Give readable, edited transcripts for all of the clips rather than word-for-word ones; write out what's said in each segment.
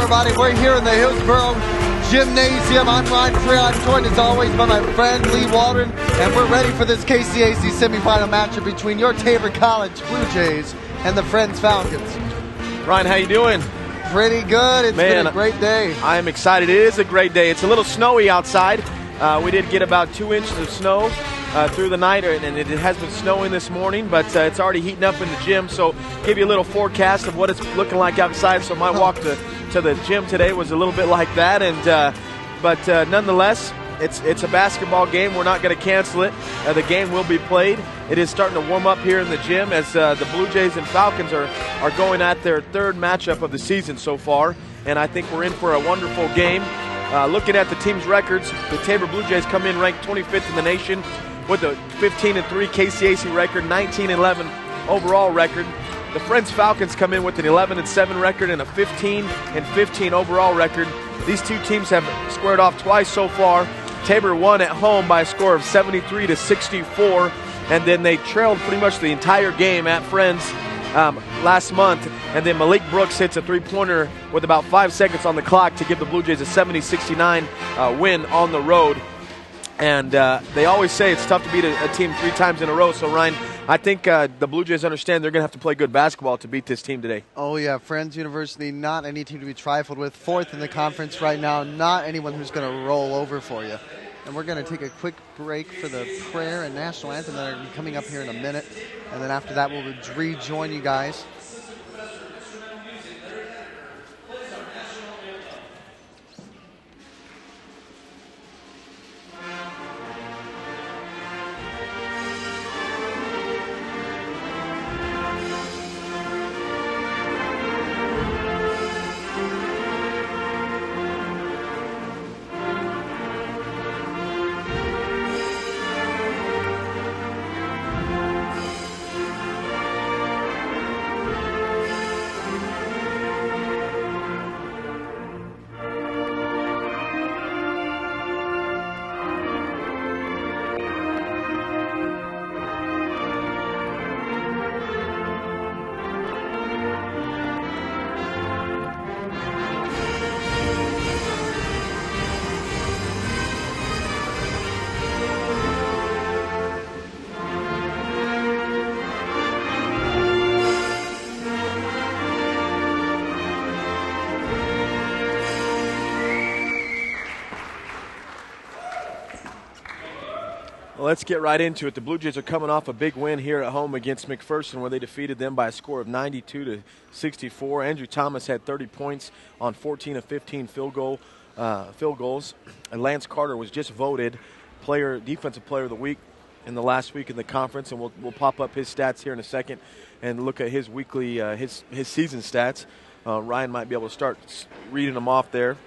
everybody. We're here in the Hillsboro Gymnasium. I'm Ryan Freer. I'm joined as always by my friend Lee Waldron, and we're ready for this KCAC semifinal matchup between your Tabor College Blue Jays and the Friends Falcons. Ryan, how you doing? Pretty good. It's been a great day. I am excited. It is a great day. It's a little snowy outside. We did get about 2 inches of snow through the night, and it has been snowing this morning, but it's already heating up in the gym. So give you a little forecast of what it's looking like outside. So my walk to the gym today was a little bit like that, but nonetheless, it's a basketball game. We're not going to cancel it. The game will be played. It is starting to warm up here in the gym as the Blue Jays and Falcons are going at their third matchup of the season so far, and I think we're in for a wonderful game. Looking at the team's records, the Tabor Blue Jays come in ranked 25th in the nation with a 15-3 KCAC record, 19-11 overall record. The Friends Falcons come in with an 11-7 record and a 15-15 overall record. These two teams have squared off twice so far. Tabor won at home by a score of 73-64, and then they trailed pretty much the entire game at Friends last month, and then Malik Brooks hits a three-pointer with about 5 seconds on the clock to give the Blue Jays a 70-69 win on the road. And they always say it's tough to beat a team 3 times in a row. So, Ryan, I think the Blue Jays understand they're going to have to play good basketball to beat this team today. Oh, yeah. Friends University, not any team to be trifled with. 4th in the conference right now. Not anyone who's going to roll over for you. And we're going to take a quick break for the prayer and national anthem that are coming up here in a minute. And then after that, we'll rejoin you guys. Let's get right into it. The Blue Jays are coming off a big win here at home against McPherson, where they defeated them by a score of 92-64. Andrew Thomas had 30 points on 14 of 15 field goals. And Lance Carter was just voted defensive player of the week in the last week in the conference, and we'll pop up his stats here in a second and look at his weekly his season stats. Ryan might be able to start reading them off there.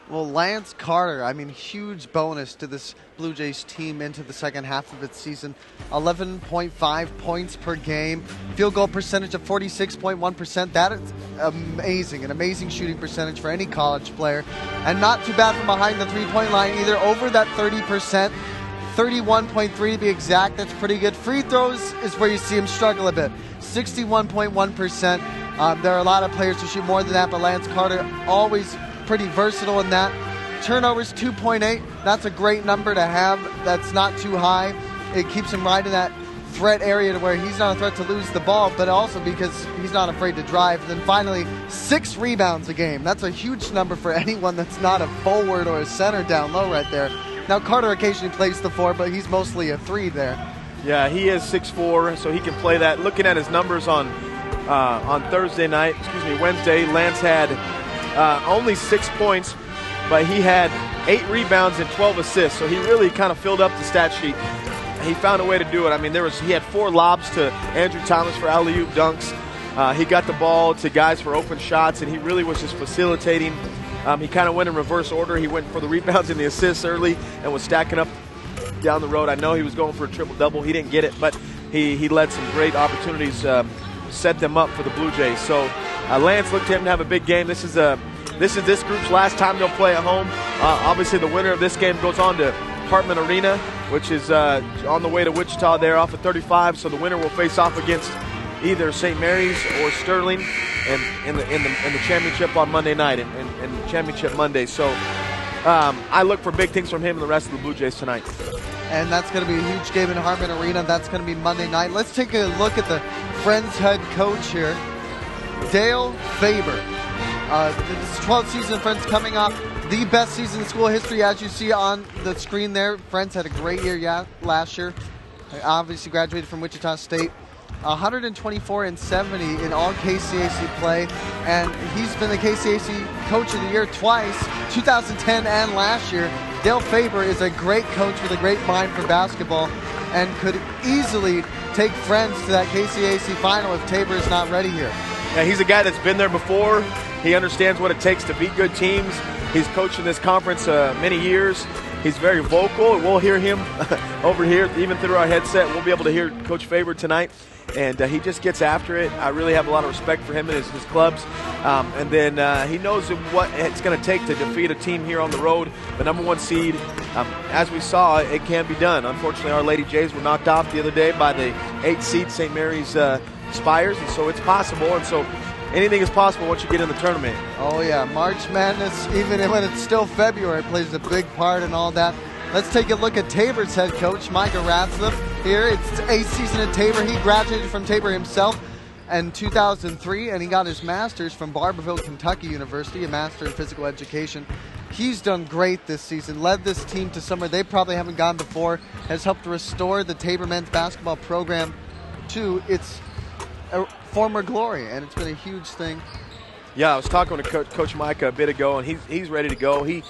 Well, Lance Carter, huge bonus to this Blue Jays team into the second half of its season. 11.5 points per game. Field goal percentage of 46.1%. That is amazing. An amazing shooting percentage for any college player. And not too bad from behind the three-point line either. Over that 30%. 31.3 to be exact. That's pretty good. Free throws is where you see him struggle a bit. 61.1%. There are a lot of players who shoot more than that, but Lance Carter always pretty versatile in that. Turnovers 2.8. That's a great number to have. That's not too high. It keeps him right in that threat area to where he's not a threat to lose the ball, but also because he's not afraid to drive. Then finally, 6 rebounds a game. That's a huge number for anyone that's not a forward or a center down low right there. Now, Carter occasionally plays the 4, but he's mostly a 3 there. Yeah, he is 6'4", so he can play that. Looking at his numbers on Wednesday, Lance had only 6 points, but he had 8 rebounds and 12 assists, so he really kind of filled up the stat sheet. He found a way to do it. He had 4 lobs to Andrew Thomas for alley-oop dunks. He got the ball to guys for open shots, and he really was just facilitating. He kind of went in reverse order. He went for the rebounds and the assists early and was stacking up down the road. I know he was going for a triple-double. He didn't get it, but he led some great opportunities, set them up for the Blue Jays. So Lance looked to him to have a big game. This is this group's last time they'll play at home. Obviously, the winner of this game goes on to Hartman Arena, which is on the way to Wichita there off of 35. So the winner will face off against either St. Mary's or Sterling in the championship on Monday night and championship Monday. So I look for big things from him and the rest of the Blue Jays tonight. And that's going to be a huge game in Hartman Arena. That's going to be Monday night. Let's take a look at the Friends head coach here, Dale Faber. This is 12th season of Friends coming up. The best season in school history, as you see on the screen there. Friends had a great year last year. Obviously graduated from Wichita State. 124-70 in all KCAC play, and he's been the KCAC Coach of the Year twice, 2010 and last year. Dale Faber is a great coach with a great mind for basketball and could easily take Friends to that KCAC final if Tabor is not ready here. Yeah, he's a guy that's been there before. He understands what it takes to beat good teams. He's coached in this conference many years. He's very vocal. We'll hear him over here, even through our headset. We'll be able to hear Coach Faber tonight. And he just gets after it. I really have a lot of respect for him and his clubs. And then he knows what it's going to take to defeat a team here on the road, the number 1 seed. As we saw, it can be done. Unfortunately, our Lady Jays were knocked off the other day by the 8th seed St. Mary's Spires, and so it's possible. And so anything is possible once you get in the tournament. Oh, yeah. March Madness, even when it's still February, plays a big part in all that. Let's take a look at Tabor's head coach, Micah Ratzlaff. Here, it's 8th season at Tabor. He graduated from Tabor himself in 2003, and he got his master's from Barberville, Kentucky University, a master in physical education. He's done great this season, led this team to somewhere they probably haven't gone before, has helped restore the Tabor men's basketball program to its former glory, and it's been a huge thing. Yeah, I was talking to Coach Micah a bit ago, and he's ready to go. He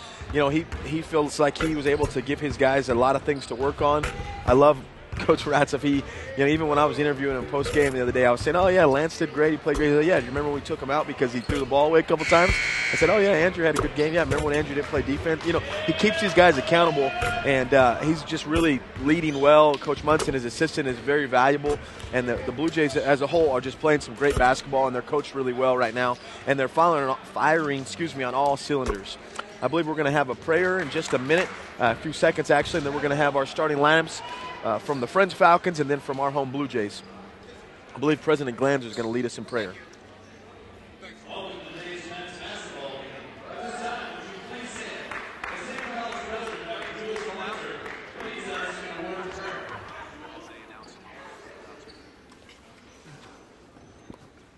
feels like he was able to give his guys a lot of things to work on. I love Coach Ratzlaff. Even when I was interviewing him post game the other day, I was saying, "Oh yeah, Lance did great. He played great." He said, "Yeah, do you remember when we took him out because he threw the ball away a couple times?" I said, "Oh yeah, Andrew had a good game. Yeah, remember when Andrew didn't play defense?" He keeps these guys accountable, and he's just really leading well. Coach Munson, his assistant, is very valuable, and the Blue Jays as a whole are just playing some great basketball, and they're coached really well right now, and they're firing on all cylinders. I believe we're going to have a prayer in just a minute, a few seconds actually, and then we're going to have our starting lineups from the Friends Falcons and then from our home Blue Jays. I believe President Glanzer is going to lead us in prayer.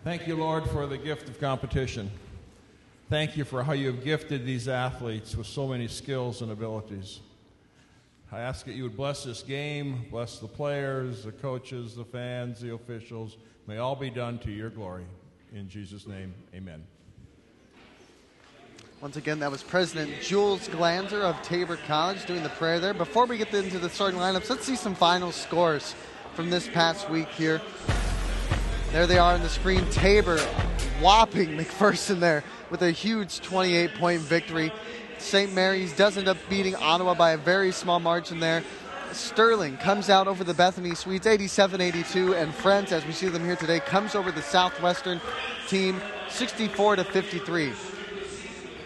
Thank you, Lord, for the gift of competition. Thank you for how you have gifted these athletes with so many skills and abilities. I ask that you would bless this game, bless the players, the coaches, the fans, the officials. May all be done to your glory. In Jesus' name, amen. Once again, that was President Jules Glanzer of Tabor College doing the prayer there. Before we get into the starting lineups, let's see some final scores from this past week here. There they are on the screen. Tabor whopping McPherson there with a huge 28-point victory. St. Mary's does end up beating Ottawa by a very small margin there. Sterling comes out over the Bethany Swedes 87-82, and Friends, as we see them here today, comes over the Southwestern team 64-53.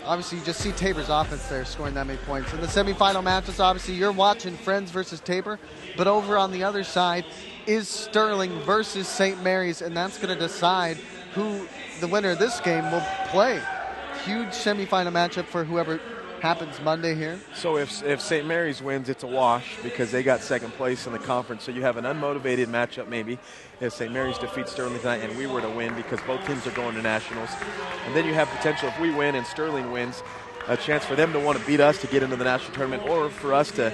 Obviously, you just see Tabor's offense there scoring that many points. In the semifinal matches, obviously, you're watching Friends versus Tabor, but over on the other side is Sterling versus St. Mary's, and that's going to decide who the winner of this game will play. Huge semifinal matchup for whoever happens Monday here. So if St. Mary's wins, it's a wash because they got second place in the conference. So you have an unmotivated matchup maybe if St. Mary's defeats Sterling tonight and we were to win because both teams are going to nationals. And then you have potential if we win and Sterling wins, a chance for them to want to beat us to get into the national tournament, or for us to,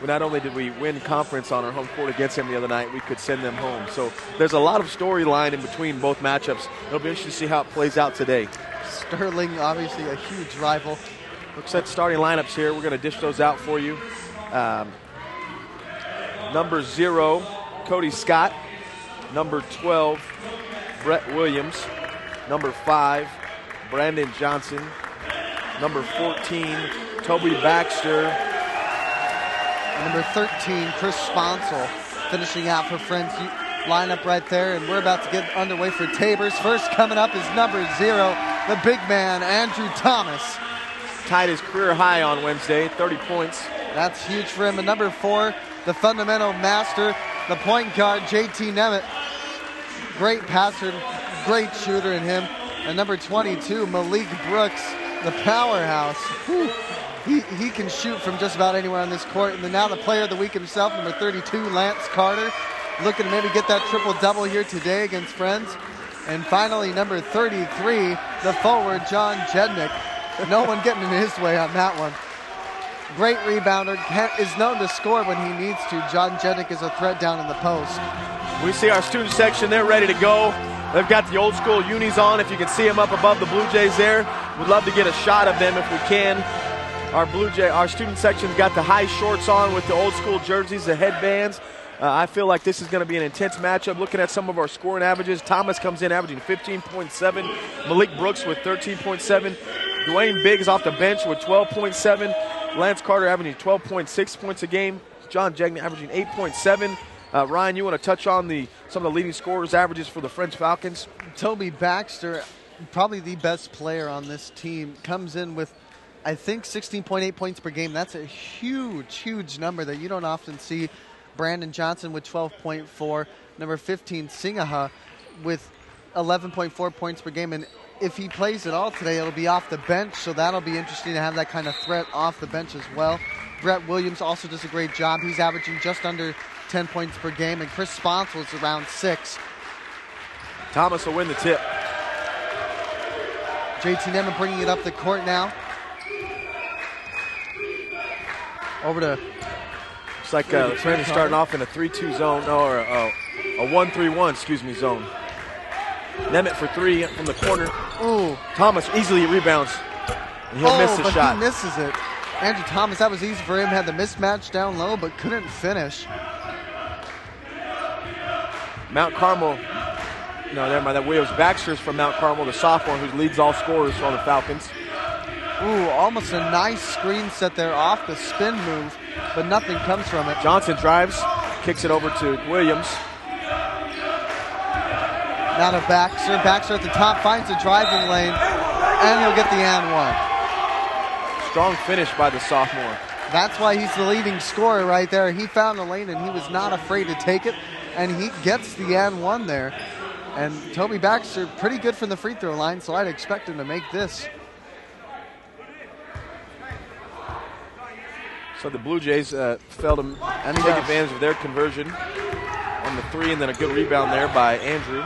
not only did we win conference on our home court against them the other night, we could send them home. So there's a lot of storyline in between both matchups. It'll be interesting to see how it plays out today. Sterling, obviously a huge rival. Looks at starting lineups here. We're going to dish those out for you. Number 0, Cody Scott. Number 12, Brett Williams. Number 5, Brandon Johnson. Number 14, Toby Baxter. And number 13, Chris Sponsel, finishing out for Friends lineup right there. And we're about to get underway for Tabor's. First coming up is number 0, the big man, Andrew Thomas. Tied his career high on Wednesday, 30 points. That's huge for him. And number 4, the fundamental master, the point guard, JT Nemeth. Great passer, great shooter in him. And number 22, Malik Brooks, the powerhouse. Whew. He can shoot from just about anywhere on this court. And then now the player of the week himself, number 32, Lance Carter, looking to maybe get that triple-double here today against Friends. And finally, number 33, the forward, John Jednick. No one getting in his way on that one. Great rebounder, is known to score when he needs to. John Jednick is a threat down in the post. We see our student section, they're ready to go. They've got the old school unis on. If you can see them up above the Blue Jays there, we'd love to get a shot of them if we can. Our student section's got the high shorts on with the old school jerseys, the headbands. I feel like this is going to be an intense matchup. Looking at some of our scoring averages, Thomas comes in averaging 15.7. Malik Brooks with 13.7. Dwayne Biggs off the bench with 12.7. Lance Carter averaging 12.6 points a game. John Jednick averaging 8.7. Ryan, you want to touch on some of the leading scorers averages for the French Falcons? Toby Baxter, probably the best player on this team, comes in with, I think, 16.8 points per game. That's a huge, huge number that you don't often see. Brandon Johnson with 12.4. Number 15, Singaha, with 11.4 points per game. And if he plays at all today, it'll be off the bench, so that'll be interesting to have that kind of threat off the bench as well. Brett Williams also does a great job. He's averaging just under 10 points per game, and Chris Sponsell's around 6. Thomas will win the tip. JT Nemeth bringing it up the court now. Over to... Looks like the Friends are starting off in a 3-2 zone, or a 1-3-1, zone. Nemeth for 3 from the corner. Ooh. Thomas easily rebounds. And he'll miss the shot. He misses it. Andrew Thomas, that was easy for him. Had the mismatch down low, but couldn't finish. Mount Carmel. No, never mind. That Williams Baxter's from Mount Carmel, the sophomore who leads all scorers on the Falcons. Ooh, almost a nice screen set there off the spin move, but nothing comes from it. Johnson drives, kicks it over to Williams. Now to Baxter. Baxter at the top finds the driving lane, and he'll get the and one. Strong finish by the sophomore. That's why he's the leading scorer right there. He found the lane, and he was not afraid to take it, and he gets the and one there. And Toby Baxter, pretty good from the free throw line, so I'd expect him to make this. So the Blue Jays failed to take advantage of their conversion on the 3, and then a good rebound there by Andrew.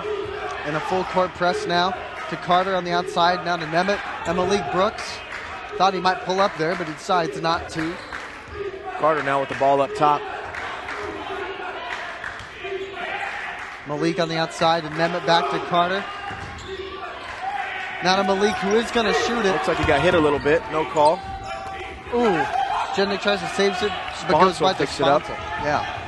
And a full court press now to Carter on the outside, now to Nemeth and Malik Brooks. Thought he might pull up there, but he decides not to. Carter now with the ball up top. Malik on the outside and Nemeth back to Carter. Now to Malik, who is going to shoot it. Looks like he got hit a little bit. No call. Ooh. Jednick tries to save it, but goes right to Sponsel. Yeah.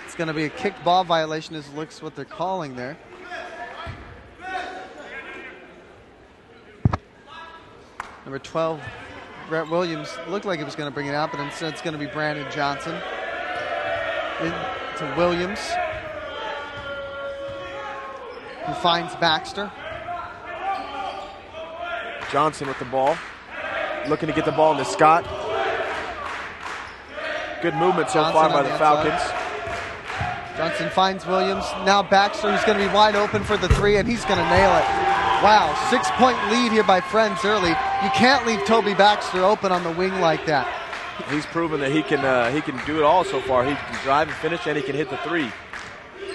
It's going to be a kick ball violation, is looks what they're calling there. Number 12, Brett Williams, looked like he was going to bring it out, but instead it's going to be Brandon Johnson. To Williams, who finds Baxter. Johnson with the ball, looking to get the ball into Scott. Good movement so far by the Falcons. Johnson finds Williams. Now Baxter, who's going to be wide open for the 3, and he's going to nail it. Wow, 6-point lead here by Friends early. You can't leave Toby Baxter open on the wing like that. He's proven that he can do it all so far. He can drive and finish, and he can hit the 3.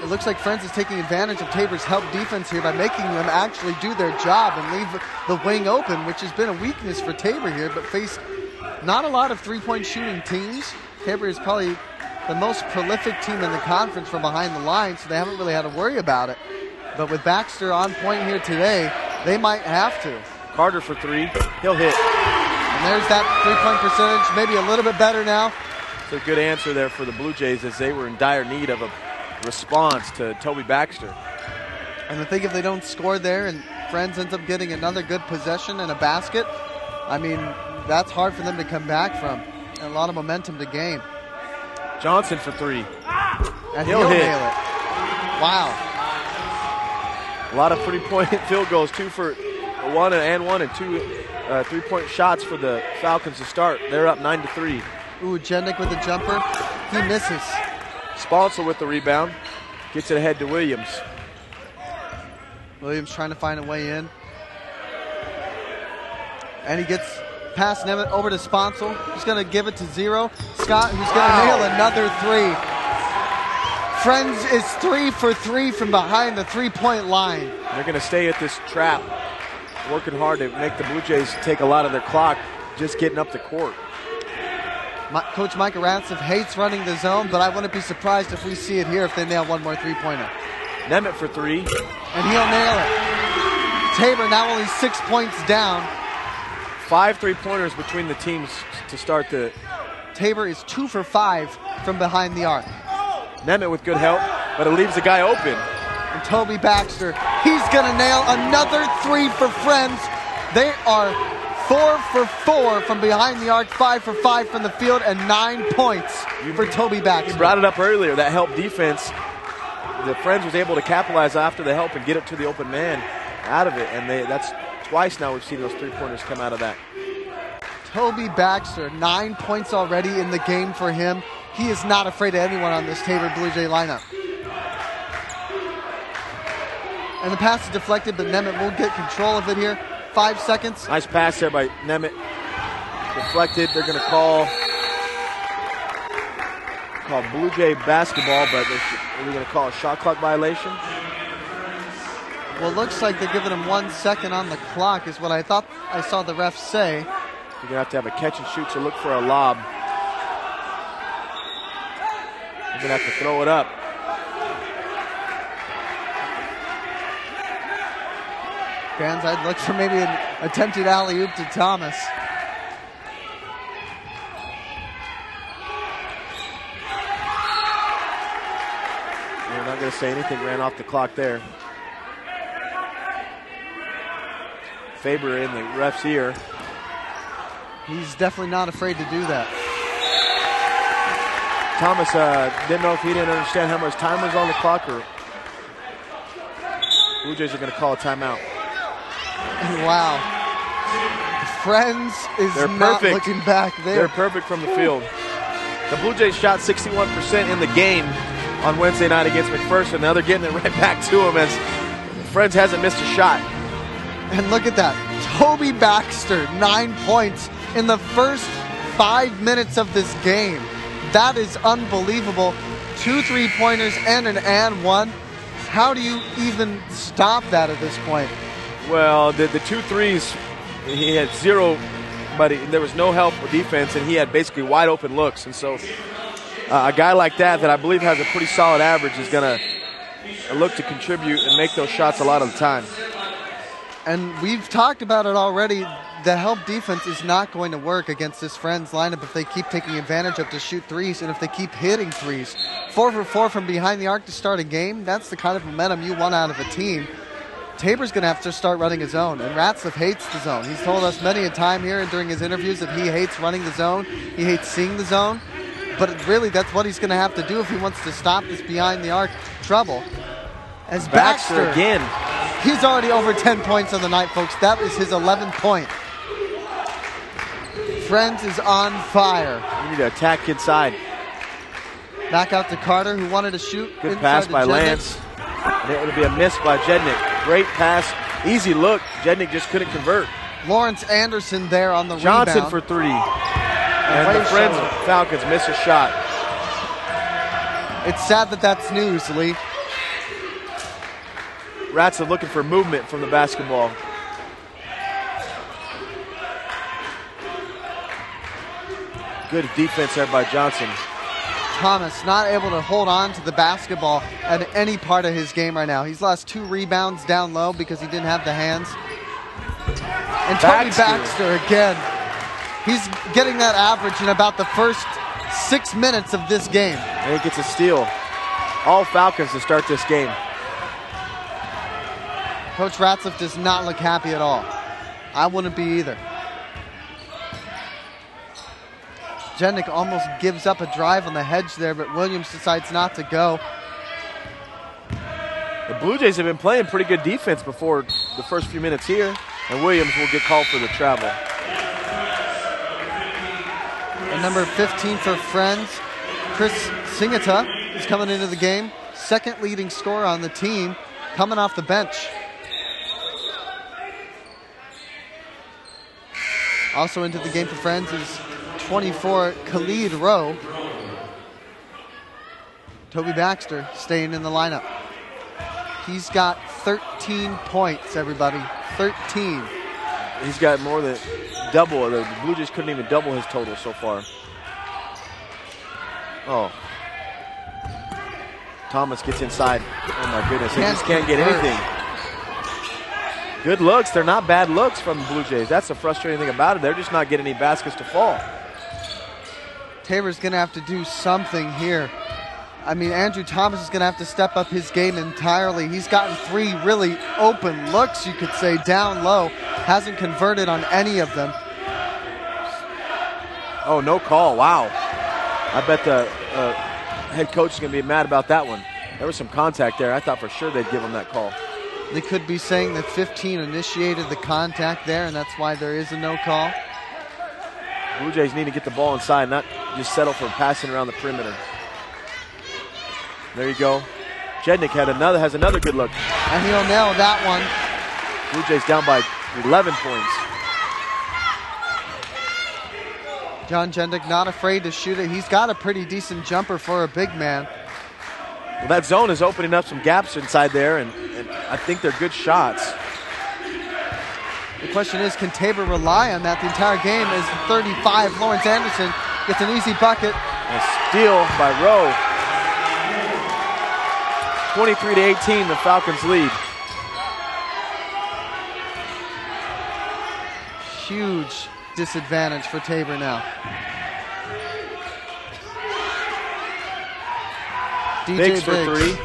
It looks like Friends is taking advantage of Tabor's help defense here by making them actually do their job and leave the wing open, which has been a weakness for Tabor here, but faced not a lot of three-point shooting teams. Tabor is probably the most prolific team in the conference from behind the line, so they haven't really had to worry about it. But with Baxter on point here today, they might have to. Carter for 3. He'll hit. And there's that three-point percentage, maybe a little bit better now. It's a good answer there for the Blue Jays as they were in dire need of a response to Toby Baxter. And I think if they don't score there and Friends ends up getting another good possession and a basket, I mean, that's hard for them to come back from. And a lot of momentum to gain. Johnson for 3. And he'll hit. nail it. Wow. A lot of three-point field goals, 2 for 1 and 2 three-point shots for the Falcons to start. They're up 9-3. Ooh, Jednick with a jumper. He misses. Sponsor with the rebound. Gets it ahead to Williams. Williams trying to find a way in. And he gets past Nemeth over to Sponsel. He's going to give it to Zero. Scott, who's going to nail another three. Friends is 3 for 3 from behind the three-point line. They're going to stay at this trap, working hard to make the Blue Jays take a lot of their clock, just getting up the court. Coach Micah Ratzev hates running the zone, but I wouldn't be surprised if we see it here if they nail one more three-pointer. Nemeth for 3. And he'll nail it. Tabor now only 6 points down. 5 three-pointers between the teams to start the... Tabor is 2 for 5 from behind the arc. Nemeth with good help, but it leaves the guy open. And Toby Baxter, he's going to nail another 3 for Friends. They are 4 for 4 from behind the arc, 5 for 5 from the field, and 9 points for Toby Baxter. You brought it up earlier, that help defense. The Friends was able to capitalize after the help and get it to the open man out of it, and that's twice now we've seen those three-pointers come out of that. Toby Baxter, 9 points already in the game for him. He is not afraid of anyone on this Tabor Blue Jay lineup. And the pass is deflected, but Nemeth will get control of it here. 5 seconds. Nice pass there by Nemeth. Deflected. They're going to call Blue Jay basketball, but are we going to call a shot clock violation? Well, it looks like they're giving him 1 second on the clock is what I thought I saw the ref say. You're going to have a catch and shoot, so look for a lob. You're going to have to throw it up. Fans, I'd look for maybe an attempted alley-oop to Thomas. We're not going to say anything. Ran off the clock there. Faber in the ref's ear. He's definitely not afraid to do that. Thomas didn't know if he didn't understand how much time was on the clock, or Blue Jays are going to call a timeout. Wow. Friends is not looking back there. They're perfect from the field. The Blue Jays shot 61% in the game on Wednesday night against McPherson. Now they're getting it right back to him as Friends hasn't missed a shot. And look at that. Toby Baxter, 9 points in the first 5 minutes of this game. That is unbelievable. 2 3-pointers and an and one. How do you even stop that at this point? Well, the 2 threes, he had 0, but there was no help with defense, and he had basically wide open looks. And so a guy like that I believe has a pretty solid average is going to look to contribute and make those shots a lot of the time. And we've talked about it already. The help defense is not going to work against this Friends lineup if they keep taking advantage of to shoot threes and if they keep hitting threes. 4 for 4 from behind the arc to start a game. That's the kind of momentum you want out of a team. Tabor's going to have to start running his zone, and Ratzev hates the zone. He's told us many a time here and during his interviews that he hates running the zone. He hates seeing the zone. But really, that's what he's going to have to do if he wants to stop this behind the arc trouble. As Baxter again. He's already over 10 points on the night, folks. That is his 11th point. Friends is on fire. You need to attack inside. Back out to Carter, who wanted to shoot. Good pass by Lance. And it would be a miss by Jednick. Great pass. Easy look. Jednick just couldn't convert. Lawrence Anderson there on the Johnson rebound. for 3. And the Friends Falcons miss a shot. It's sad that that's news, Lee. Rats are looking for movement from the basketball. Good defense there by Johnson. Thomas not able to hold on to the basketball at any part of his game right now. He's lost 2 rebounds down low because he didn't have the hands. And Toby Baxter again. He's getting that average in about the first 6 minutes of this game. And he gets a steal. All Falcons to start this game. Coach Ratzev does not look happy at all. I wouldn't be either. Jednick almost gives up a drive on the hedge there, but Williams decides not to go. The Blue Jays have been playing pretty good defense before the first few minutes here, and Williams will get called for the travel. And number 15 for Friends, Chris Singata. is coming into the game. Second leading scorer on the team, coming off the bench. Also into the game for Friends is 24, Khalid Rowe. Toby Baxter staying in the lineup. He's got 13 points, everybody. 13. He's got more than double. The Blue Jays couldn't even double his total so far. Oh. Thomas gets inside. Oh, my goodness. He just can't get anything. Good looks. They're not bad looks from the Blue Jays. That's the frustrating thing about it. They're just not getting any baskets to fall. Tabor's going to have to do something here. I mean, Andrew Thomas is going to have to step up his game entirely. He's gotten 3 really open looks, you could say, down low. Hasn't converted on any of them. Oh, no call. Wow. I bet the head coach is going to be mad about that one. There was some contact there. I thought for sure they'd give him that call. They could be saying that 15 initiated the contact there, and that's why there is a no call. Blue Jays need to get the ball inside, not just settle for passing around the perimeter. There you go. Jednick has another good look. And he'll nail that one. Blue Jays down by 11 points. John Jednick not afraid to shoot it. He's got a pretty decent jumper for a big man. Well, that zone is opening up some gaps inside there, and I think they're good shots. The question is, can Tabor rely on that the entire game? Is 35. Lawrence Anderson gets an easy bucket. A steal by Rowe. 23-18, the Falcons lead. Huge disadvantage for Tabor now. Biggs for 3.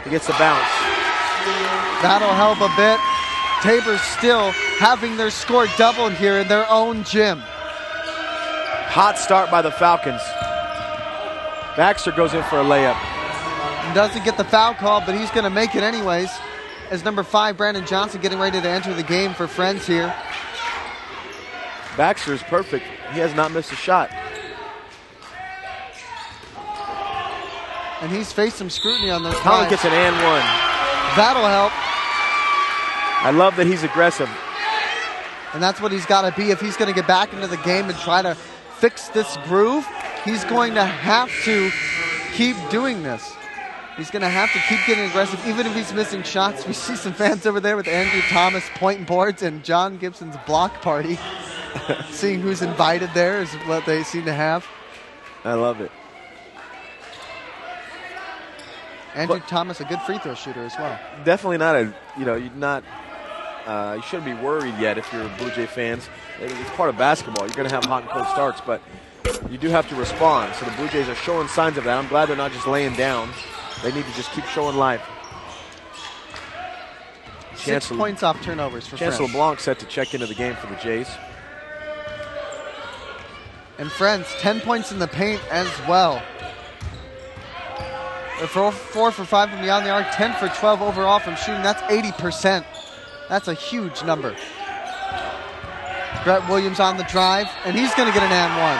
He gets the bounce. That'll help a bit. Tabor's still having their score doubled here in their own gym. Hot start by the Falcons. Baxter goes in for a layup. Doesn't get the foul call, but he's going to make it anyways. As number 5, Brandon Johnson, getting ready to enter the game for Friends here. Baxter is perfect. He has not missed a shot. And he's faced some scrutiny on those Collins gets an and 1. That'll help. I love that he's aggressive. And that's what he's got to be if he's going to get back into the game and try to fix this groove. He's going to have to keep doing this. He's going to have to keep getting aggressive, even if he's missing shots. We see some fans over there with Andrew Thomas pointing boards and John Gibson's block party. Seeing who's invited there is what they seem to have. I love it. Andrew Thomas, a good free throw shooter as well. Definitely not you shouldn't be worried yet if you're Blue Jay fans. It's part of basketball. You're going to have hot and cold starts, but you do have to respond. So the Blue Jays are showing signs of that. I'm glad they're not just laying down. They need to just keep showing life. 6 points off turnovers for Chancellor Friends. Blanc set to check into the game for the Jays. And Friends, 10 points in the paint as well. They're 4 for 5 from beyond the arc, 10 for 12 overall from shooting. That's 80%. That's a huge number. Brett Williams on the drive, and he's going to get an and 1.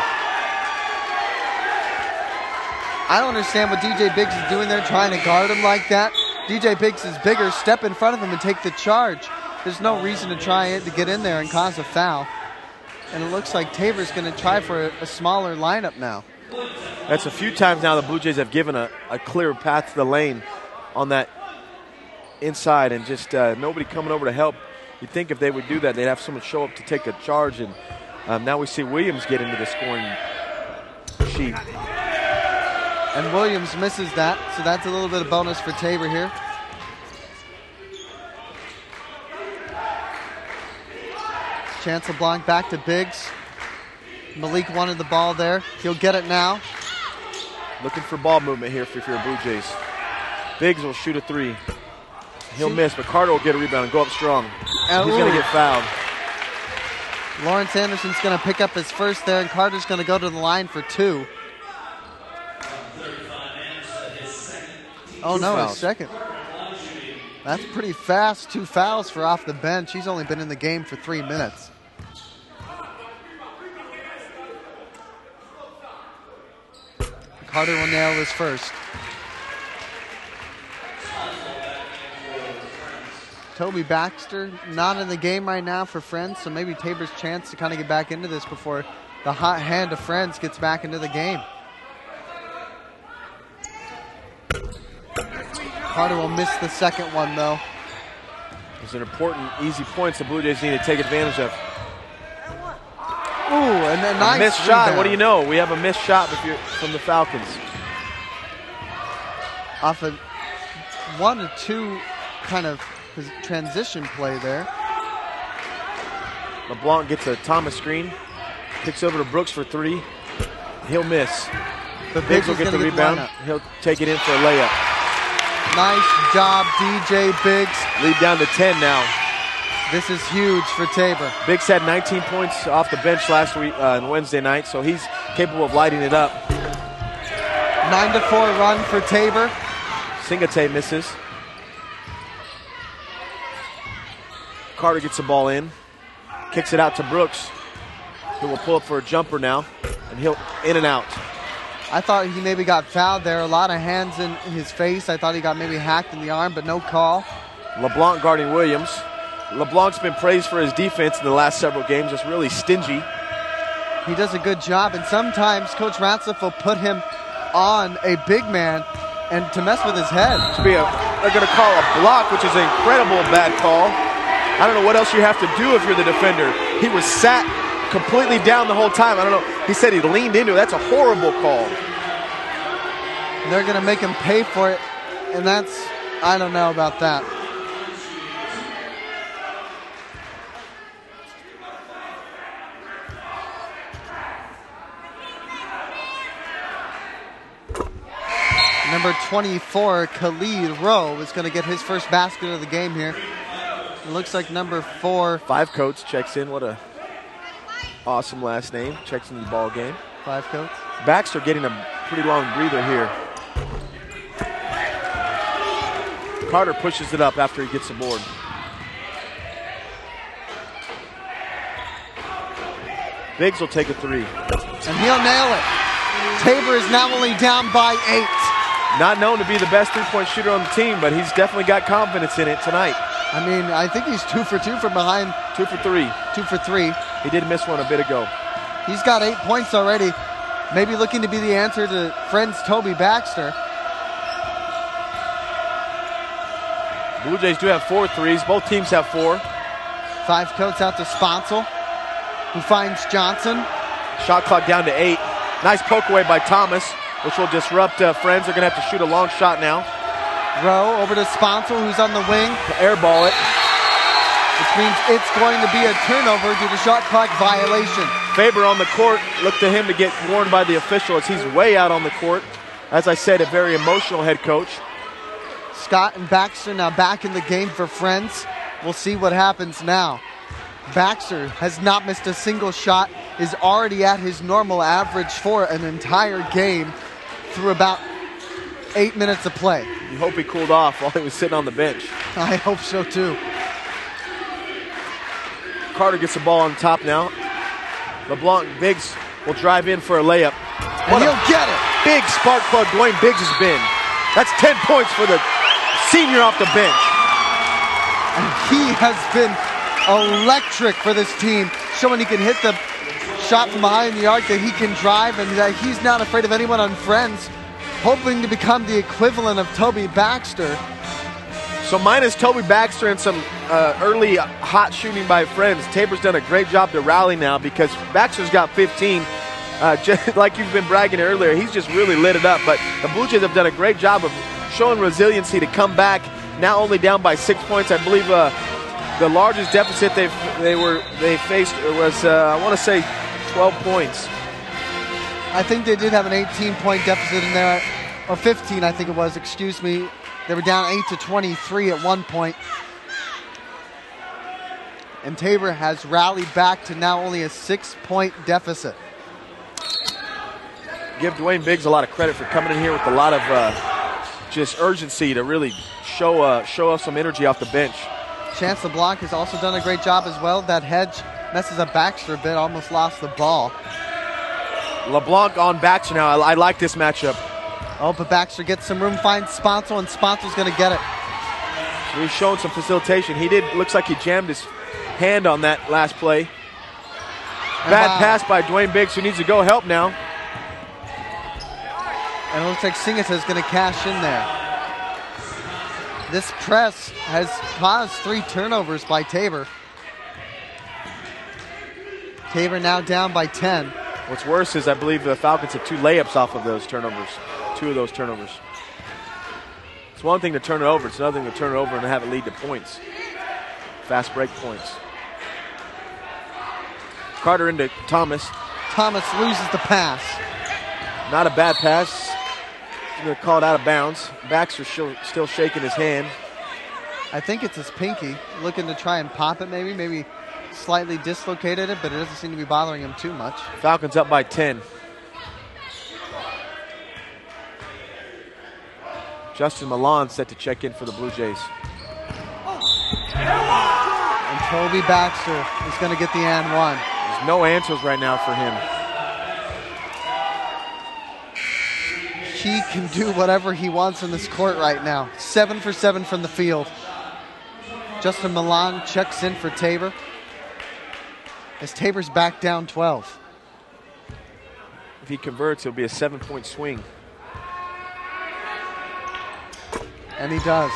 I don't understand what DJ Biggs is doing there, trying to guard him like that. DJ Biggs is bigger. Step in front of him and take the charge. There's no reason to try to get in there and cause a foul. And it looks like Tabor's going to try for a smaller lineup now. That's a few times now the Blue Jays have given a clear path to the lane on that inside, and just nobody coming over to help. You'd think if they would do that, they'd have someone show up to take a charge, and now we see Williams get into the scoring sheet. And Williams misses that, so that's a little bit of bonus for Tabor here. Chancellor Blanc back to Biggs. Malik wanted the ball there. He'll get it now. Looking for ball movement here if you're Blue Jays. Biggs will shoot a 3. He'll miss, but Carter will get a rebound and go up strong. He's going to get fouled. Lawrence Anderson's going to pick up his first there, and Carter's going to go to the line for 2. Oh, no, his second. That's pretty fast. 2 fouls for off the bench. He's only been in the game for 3 minutes. Carter will nail his first. Toby Baxter not in the game right now for Friends, so maybe Tabor's chance to kind of get back into this before the hot hand of Friends gets back into the game. Carter will miss the second one, though. Those are important, easy points the Blue Jays need to take advantage of. Ooh, and a nice missed rebound. shot. What do you know? We have a missed shot from the Falcons. Off a 1-2 kind of transition play there. LeBlanc gets a Thomas screen, kicks over to Brooks for three. He'll miss. But Biggs will get the rebound. He'll take it in for a layup. Nice job, DJ Biggs. Lead down to 10 now. This is huge for Tabor. Biggs had 19 points off the bench last week on Wednesday night, so he's capable of lighting it up. 9-4 run for Tabor. Singate misses. Carter gets the ball in, kicks it out to Brooks, who will pull up for a jumper now, and he'll in and out. I thought he maybe got fouled there. A lot of hands in his face. I thought he got maybe hacked in the arm, but no call. LeBlanc guarding Williams. LeBlanc's been praised for his defense in the last several games. Just really stingy. He does a good job, and sometimes Coach Ratliff will put him on a big man and to mess with his head. They're going to call a block, which is an incredible bad call. I don't know what else you have to do if you're the defender. He was sat completely down the whole time. I don't know. He said he leaned into it. That's a horrible call. They're going to make him pay for it, and I don't know about that. Number 24, Khalid Rowe, is going to get his first basket of the game here. It looks like number 4. Five Coates checks in. What a awesome last name. Checks in the ball game. Five Coates. Baxter getting a pretty long breather here. Carter pushes it up after he gets the board. Biggs will take a three. And he'll nail it. Tabor is now only down by 8. Not known to be the best three-point shooter on the team, but he's definitely got confidence in it tonight. I mean, I think he's 2 for 2 from behind. 2 for 3. 2 for 3. He did miss one a bit ago. He's got 8 points already. Maybe looking to be the answer to Friends' Toby Baxter. Blue Jays do have 4 threes. Both teams have 4. 5 Coates out to Sponsel, who finds Johnson. Shot clock down to 8. Nice poke away by Thomas, which will disrupt Friends. They're going to have to shoot a long shot now. Rowe over to Sponsel, who's on the wing. Airball it. Which means it's going to be a turnover due to shot clock violation. Faber on the court. Look to him to get warned by the official as he's way out on the court. As I said, a very emotional head coach. Scott and Baxter now back in the game for Friends. We'll see what happens now. Baxter has not missed a single shot, is already at his normal average for an entire game through about 8 minutes of play. You hope he cooled off while he was sitting on the bench. I hope so too. Carter gets the ball on top now. LeBlanc Biggs will drive in for a layup. And he'll get it. Big spark plug Dwayne Biggs has been. That's 10 points for the senior off the bench. And he has been electric for this team, showing he can hit the shot from behind the arc, that he can drive, and that he's not afraid of anyone on Friends, hoping to become the equivalent of Toby Baxter. So minus Toby Baxter and some early hot shooting by Friends, Tabor's done a great job to rally now because Baxter's got 15. Just like you've been bragging earlier, he's just really lit it up. But the Blue Jays have done a great job of showing resiliency to come back, now only down by 6 points. I believe the largest deficit they faced was, I want to say, 12 points. I think they did have an 18-point deficit in there, or 15, I think it was, excuse me. They were down 8-23 at one point. And Tabor has rallied back to now only a 6-point deficit. Give Dwayne Biggs a lot of credit for coming in here with a lot of just urgency to really show us some energy off the bench. Chance LeBlanc has also done a great job as well. That hedge messes up Baxter a bit, almost lost the ball. LeBlanc on Baxter now. I like this matchup. Oh, but Baxter gets some room, finds Sponsel, and Sponsel's going to get it. So he's showing some facilitation. Looks like he jammed his hand on that last play. Bad pass by Dwayne Biggs, who needs to go help now. And it looks like Singata is going to cash in there. This press has caused 3 turnovers by Tabor. Tabor now down by 10. What's worse is I believe the Falcons have 2 layups off of those turnovers. 2 of those turnovers. It's one thing to turn it over. It's another thing to turn it over and have it lead to points. Fast break points. Carter into Thomas. Thomas loses the pass. Not a bad pass. He's going to call it out of bounds. Baxter still shaking his hand. I think it's his pinky. Looking to try and pop it maybe. Maybe slightly dislocated it, but it doesn't seem to be bothering him too much. Falcons up by 10. Justin Milan set to check in for the Blue Jays. And Toby Baxter is going to get the and one. There's no answers right now for him. He can do whatever he wants in this court right now. 7 for 7 from the field. Justin Milan checks in for Tabor. As Tabor's back down 12. If he converts, it'll be a 7-point swing. And he does.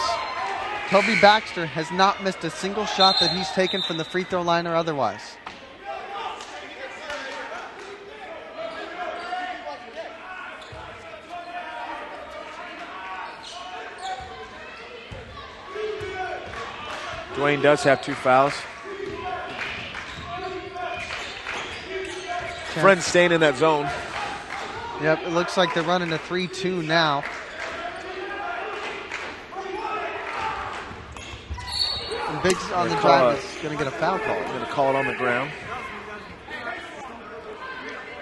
Toby Baxter has not missed a single shot that he's taken from the free throw line or otherwise. Dwayne does have 2 fouls. Friends staying in that zone. Yep, it looks like they're running a 3-2 now. And Biggs on the drive is going to get a foul call. Going to call it on the ground.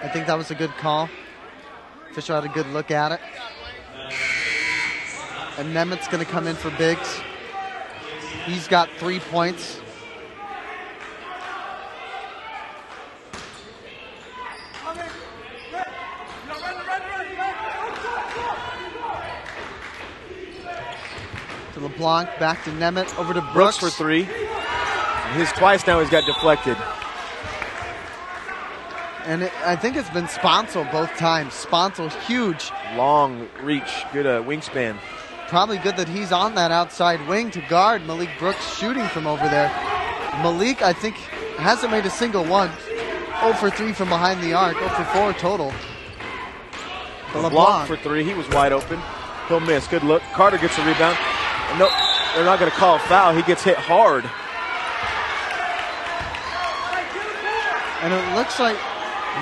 I think that was a good call. Fisher had a good look at it. And Nemit's going to come in for Biggs. He's got 3 points. To LeBlanc, back to Nemeth, over to Brooks. For 3. His twice now he's got deflected. And I think it's been Sponsel both times. Sponsel, huge. Long reach, good wingspan. Probably good that he's on that outside wing to guard Malik Brooks shooting from over there. Malik, I think, hasn't made a single one. 0 for 3 from behind the arc, 0 for 4 total. LeBlanc for 3, he was wide open. He'll miss, good look. Carter gets a rebound. No, they're not going to call a foul. He gets hit hard. And it looks like...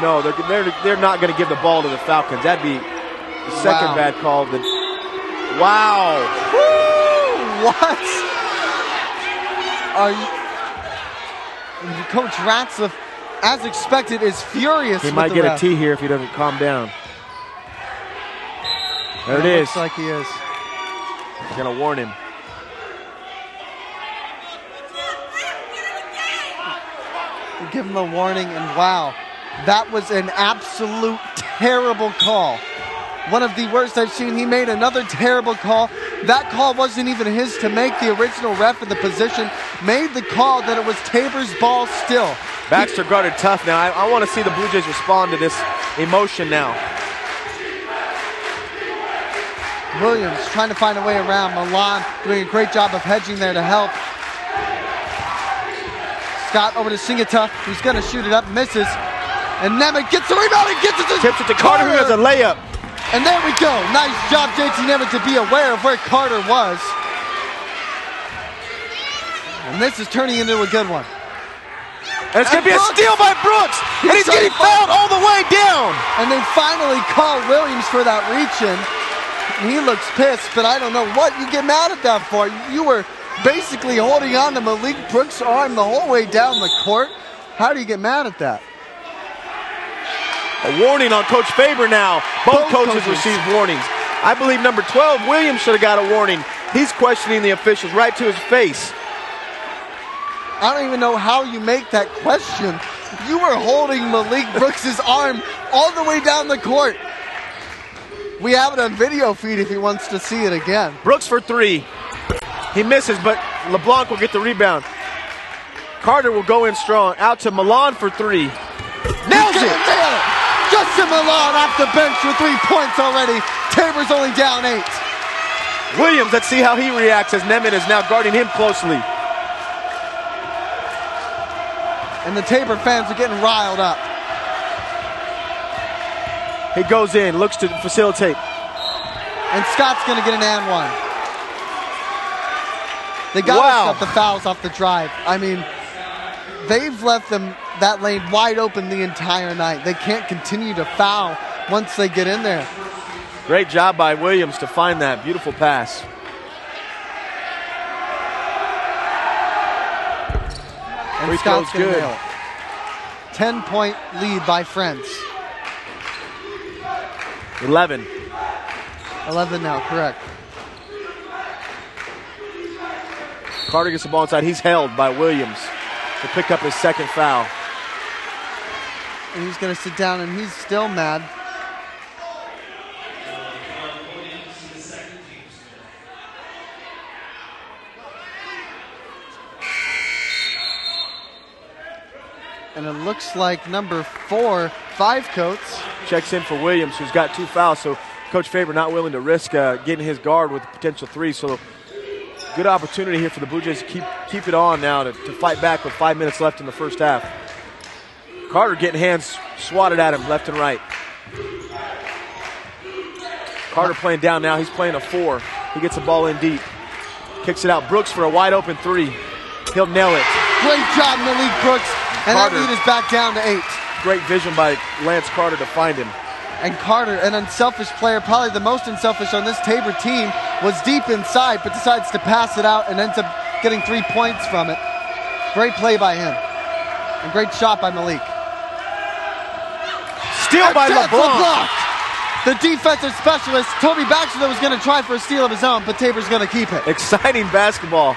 No, they're not going to give the ball to the Falcons. That'd be the second bad call. Wow. Woo! What? Coach Ratzlaff, as expected, is furious. He might get a T here if he doesn't calm down. There it is. Looks like he is. He's going to warn him. They give him a warning, and wow, that was an absolute terrible call. One of the worst I've seen. He made another terrible call. That call wasn't even his to make. The original ref in the position made the call that it was Tabor's ball still. Baxter guarded tough now. I want to see the Blue Jays respond to this emotion now. Williams trying to find a way around. Milan doing a great job of hedging there to help. Scott over to Singata, who's going to shoot it up, misses. And Nemeth gets the rebound and gets it to Tips it to Carter, who has a layup. And there we go. Nice job, JT Nemeth, to be aware of where Carter was. And this is turning into a good one. And it's going to be a steal by Brooks. And he's getting fouled all the way down. And they finally call Williams for that reach-in. He looks pissed, but I don't know what you get mad at that for. You were basically holding on to Malik Brooks' arm the whole way down the court. How do you get mad at that? A warning on Coach Faber now. Both coaches received warnings. I believe number 12, Williams, should have got a warning. He's questioning the officials right to his face. I don't even know how you make that question. You were holding Malik Brooks' arm all the way down the court. We have it on video feed if he wants to see it again. Brooks for 3. He misses, but LeBlanc will get the rebound. Carter will go in strong. Out to Milan for three. Nails it! Justin Milan off the bench for 3 points already. Tabor's only down 8. Williams, let's see how he reacts as Nemeth is now guarding him closely. And the Tabor fans are getting riled up. He goes in, looks to facilitate. And Scott's going to get an and one. They got to stop the fouls off the drive. I mean, they've left them that lane wide open the entire night. They can't continue to foul once they get in there. Great job by Williams to find that beautiful pass. And Free Scott's throw's good. Nail it. 10-point lead by Friends. 11. 11 now, correct. Carter gets the ball inside. He's held by Williams to pick up his second foul. And he's going to sit down, and he's still mad. And it looks like number 5 Coates checks in for Williams, who's got 2 fouls. So Coach Faber not willing to risk getting his guard with a potential 3. So good opportunity here for the Blue Jays to keep it on now to fight back with 5 minutes left in the first half. Carter getting hands swatted at him left and right. Carter playing down now. He's playing a 4. He gets the ball in deep. Kicks it out. Brooks for a wide open 3. He'll nail it. Great job, Malik Brooks. And Carter, that lead is back down to 8. Great vision by Lance Carter to find him. And Carter, an unselfish player, probably the most unselfish on this Tabor team, was deep inside but decides to pass it out and ends up getting 3 points from it. Great play by him. And great shot by Malik. Steal by LeBlanc. The defensive specialist, Toby Baxter, was going to try for a steal of his own, but Tabor's going to keep it. Exciting basketball.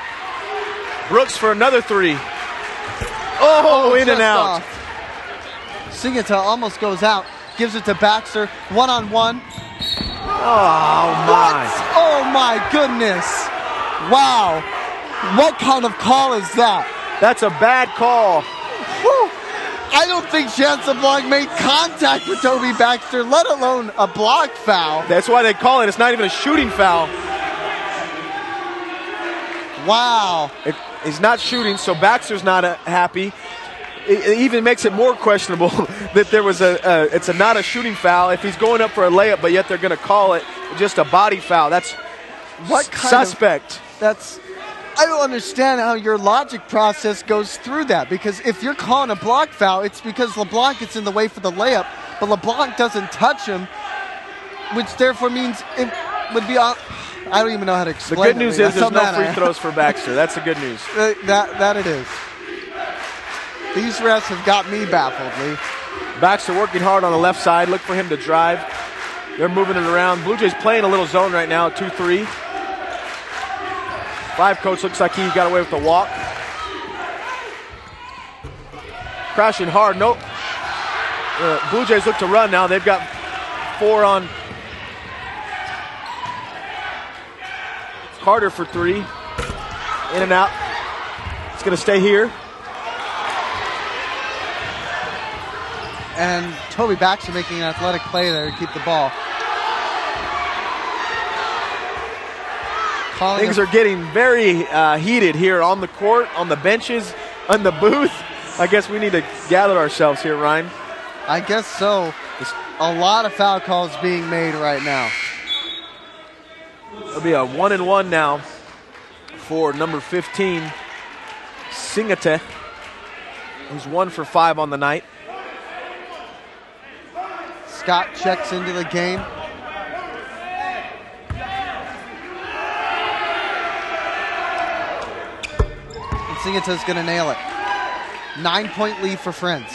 Brooks for another 3. Oh, in and out. Singata almost goes out. Gives it to Baxter. 1-on-1. Oh, my. What? Oh, my goodness. Wow. What kind of call is that? That's a bad call. Whew. I don't think Chance LeBlanc made contact with Toby Baxter, let alone a block foul. That's why they call it. It's not even a shooting foul. Wow. He's not shooting, so Baxter's not happy. It even makes it more questionable that there was it's not a shooting foul if he's going up for a layup, but yet they're going to call it just a body foul. That's what kind suspect. I don't understand how your logic process goes through that, because if you're calling a block foul, it's because LeBlanc gets in the way for the layup, but LeBlanc doesn't touch him, which therefore means it would be on. I don't even know how to explain it. The good news is there's no free throws for Baxter. That's the good news. That it is. These refs have got me baffled, Lee. Baxter working hard on the left side. Look for him to drive. They're moving it around. Blue Jays playing a little zone right now, 2-3. 5 Coach looks like he got away with the walk. Crashing hard. Nope. Blue Jays look to run now. They've got 4 on Carter for 3. In and out. It's going to stay here. And Toby Baxter making an athletic play there to keep the ball. Things are getting very heated here on the court, on the benches, on the booth. I guess we need to gather ourselves here, Ryan. I guess so. There's a lot of foul calls being made right now. It'll be a 1-and-1 now for number 15, Singate, who's 1 for 5 on the night. Scott checks into the game. And Singata's going to nail it. 9-point lead for Friends.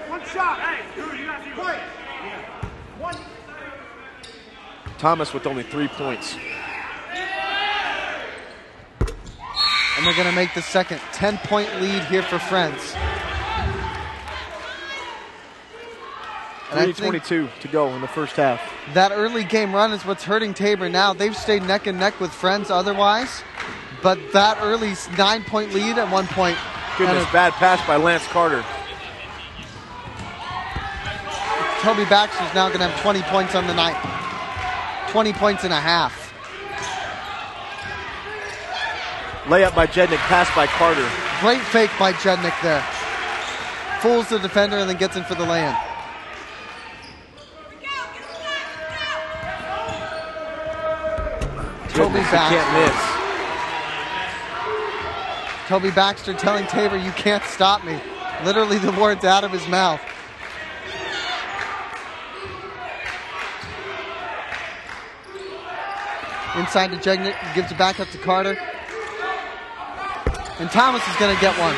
One shot. Hey, dude, you got to point. One. Thomas with only 3 points. And they're going to make the second 10-point lead here for Friends. 3:22 to go in the first half. That early game run is what's hurting Tabor now. They've stayed neck and neck with Friends otherwise, but that early 9-point lead at 1 point. Goodness, bad pass by Lance Carter. Toby Baxter's now going to have 20 points on the night. 20 points and a half. Layup by Jednick, pass by Carter. Great fake by Jednick there. Fools the defender and then gets in for the lay-in. Toby Baxter. Can't miss. Toby Baxter telling Tabor, you can't stop me. Literally the words out of his mouth. Inside to Jednick, gives it back up to Carter. And Thomas is going to get one.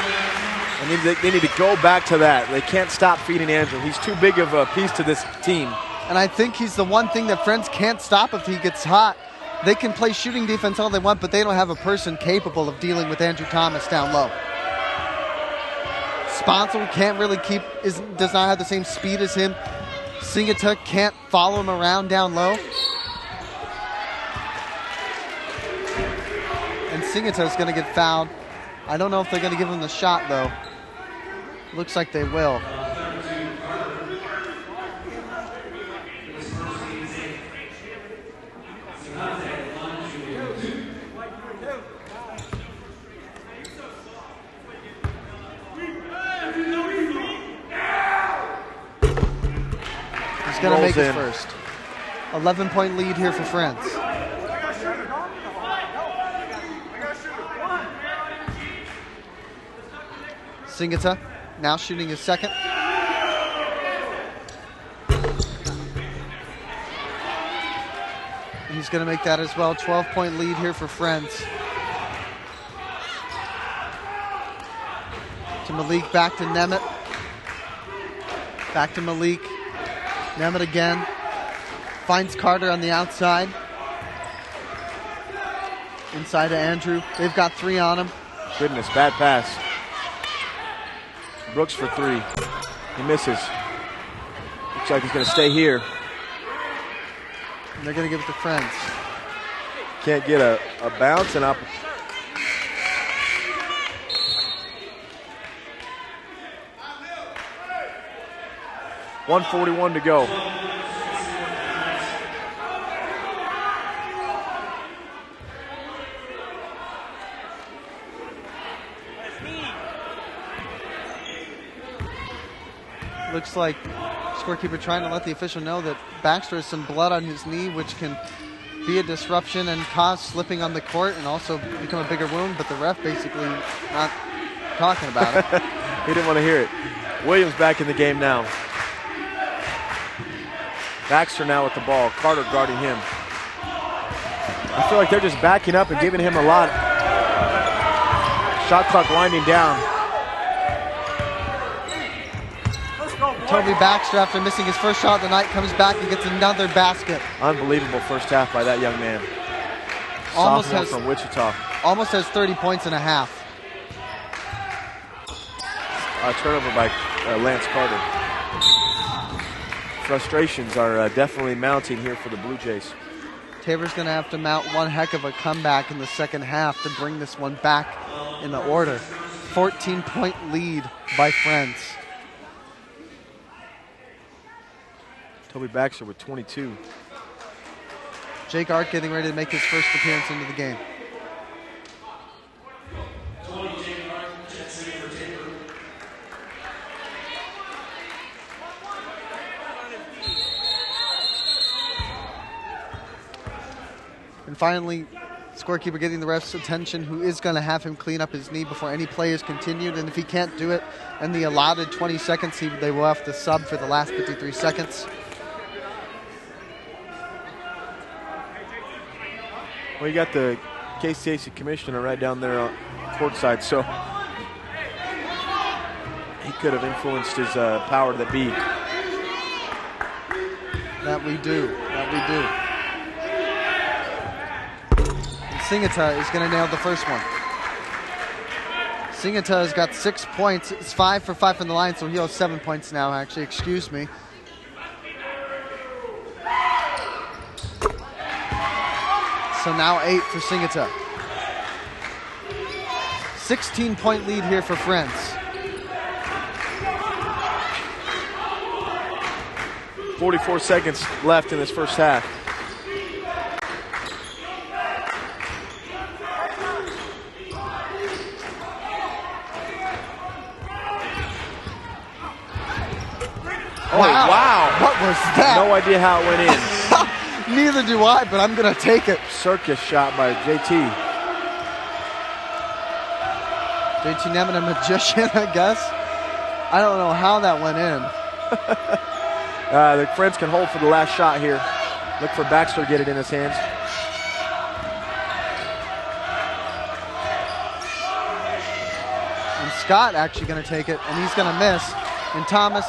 They need to go back to that. They can't stop feeding Andrew. He's too big of a piece to this team. And I think he's the one thing that Friends can't stop if he gets hot. They can play shooting defense all they want, but they don't have a person capable of dealing with Andrew Thomas down low. Sponsor can't really does not have the same speed as him. Singata can't follow him around down low. And Singata is going to get fouled. I don't know if they're going to give him the shot, though. Looks like they will. He's going to make his first. 11-point lead here for Friends. Singata now shooting his second. He's going to make that as well. 12-point lead here for Friends. To Malik, back to Nemeth. Back to Malik. Nemeth again. Finds Carter on the outside. Inside to Andrew. They've got 3 on him. Goodness, bad pass. Brooks for 3. He misses. Looks like he's going to stay here. And they're going to give it to Friends. Can't get a bounce and up. .141 to go. Looks like scorekeeper trying to let the official know that Baxter has some blood on his knee, which can be a disruption and cause slipping on the court and also become a bigger wound, but the ref basically not talking about it. He didn't want to hear it. Williams back in the game now. Baxter now with the ball. Carter guarding him. I feel like they're just backing up and giving him a lot. Shot clock winding down. Toby Baxter, after missing his first shot of the night, comes back and gets another basket. Unbelievable first half by that young man. Almost Sophomore has from Wichita. Almost has 30 points and a half. Turnover by Lance Carter. Frustrations are definitely mounting here for the Blue Jays. Tabor's going to have to mount one heck of a comeback in the second half to bring this one back in the order. 14-point lead by Friends. Toby Baxter with 22. Jake Art getting ready to make his first appearance into the game. And finally, scorekeeper getting the ref's attention, who is going to have him clean up his knee before any play is continued. And if he can't do it in the allotted 20 seconds, they will have to sub for the last 53 seconds. Well, you got the KCAC commissioner right down there on courtside, so he could have influenced his power that be. That we do. And Singata is going to nail the first one. Singata has got 6 points. It's 5 for 5 from the line, so he'll have 7 points now, actually. Excuse me. So now 8 for Singata. 16-point lead here for Friends. .44 seconds left in this first half. Oh, wow. What was that? No idea how it went in. Neither do I, but I'm going to take it. Circus shot by JT. JT Nemeth, a magician, I guess. I don't know how that went in. The Friends can hold for the last shot here. Look for Baxter to get it in his hands. And Scott actually going to take it, and he's going to miss. And Thomas.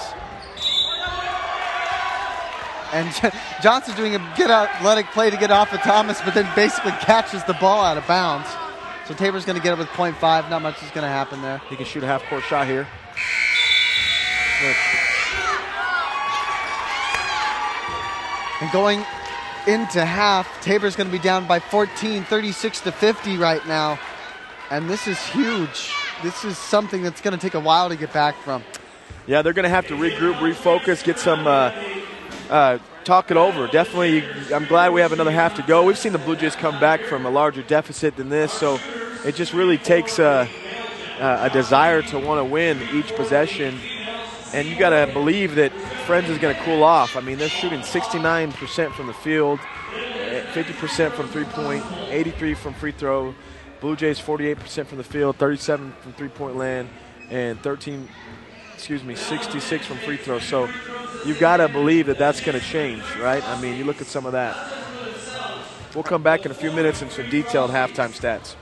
And Johnson's doing a good athletic play to get off of Thomas, but then basically catches the ball out of bounds. So Tabor's going to get it with .5. Not much is going to happen there. He can shoot a half-court shot here. And going into half, Tabor's going to be down by 14, 36-50 right now. And this is huge. This is something that's going to take a while to get back from. Yeah, they're going to have to regroup, refocus, get some talk it over. Definitely, I'm glad we have another half to go. We've seen the Blue Jays come back from a larger deficit than this, so it just really takes a desire to want to win each possession. And you got to believe that Friends is going to cool off. I mean, they're shooting 69% from the field, 50% from three-point, 83 from free throw. Blue Jays 48% from the field, 37 from three-point land, and 66 from free throw. So you've got to believe that that's going to change, right? I mean, you look at some of that. We'll come back in a few minutes and some detailed halftime stats.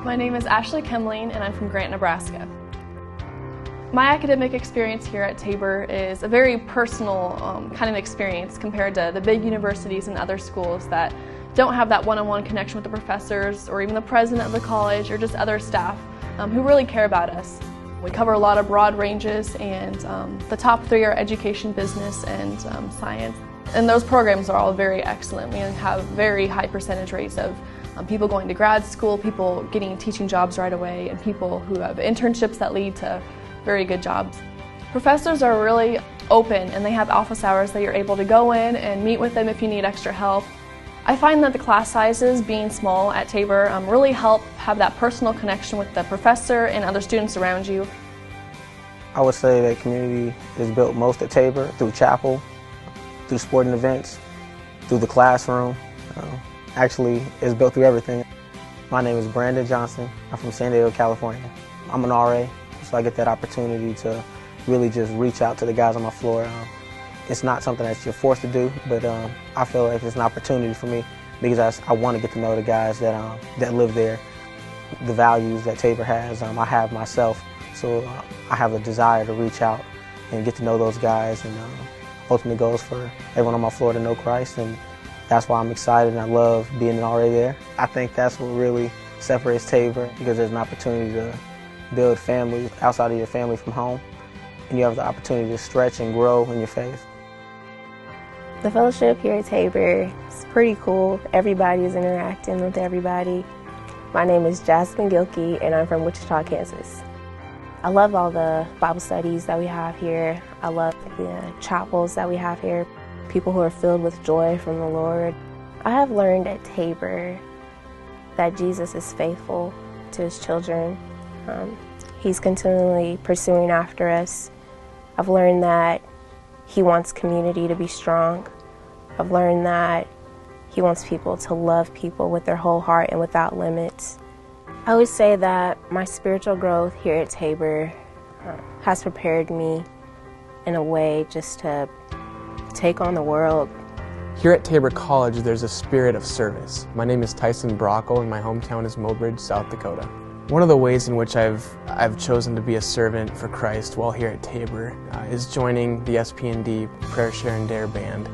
My name is Ashley Kemling, and I'm from Grant, Nebraska. My academic experience here at Tabor is a very personal kind of experience compared to the big universities and other schools that don't have that one-on-one connection with the professors or even the president of the college or just other staff who really care about us. We cover a lot of broad ranges, and the top 3 are education, business, and science. And those programs are all very excellent. We have very high percentage rates of people going to grad school, people getting teaching jobs right away, and people who have internships that lead to very good jobs. Professors are really open, and they have office hours that you're able to go in and meet with them if you need extra help. I find that the class sizes being small at Tabor really help have that personal connection with the professor and other students around you. I would say that community is built most at Tabor through chapel, through sporting events, through the classroom. Actually, it's built through everything. My name is Brandon Johnson. I'm from San Diego, California. I'm an RA, so I get that opportunity to really just reach out to the guys on my floor. It's not something that you're forced to do, but I feel like it's an opportunity for me because I want to get to know the guys that live there, the values that Tabor has. I have myself, so I have a desire to reach out and get to know those guys, and ultimate goals for everyone on my floor to know Christ. And that's why I'm excited, and I love being an RA there. I think that's what really separates Tabor, because there's an opportunity to build family outside of your family from home, and you have the opportunity to stretch and grow in your faith. The fellowship here at Tabor is pretty cool. Everybody is interacting with everybody. My name is Jasmine Gilkey, and I'm from Wichita, Kansas. I love all the Bible studies that we have here. I love the chapels that we have here. People who are filled with joy from the Lord. I have learned at Tabor that Jesus is faithful to his children. He's continually pursuing after us. I've learned that he wants community to be strong. I've learned that he wants people to love people with their whole heart and without limits. I would say that my spiritual growth here at Tabor has prepared me in a way just to take on the world. Here at Tabor College, there's a spirit of service. My name is Tyson Brocco, and my hometown is Mobridge, South Dakota. One of the ways in which I've chosen to be a servant for Christ while here at Tabor is joining the SP&D Prayer, Share, and Dare band.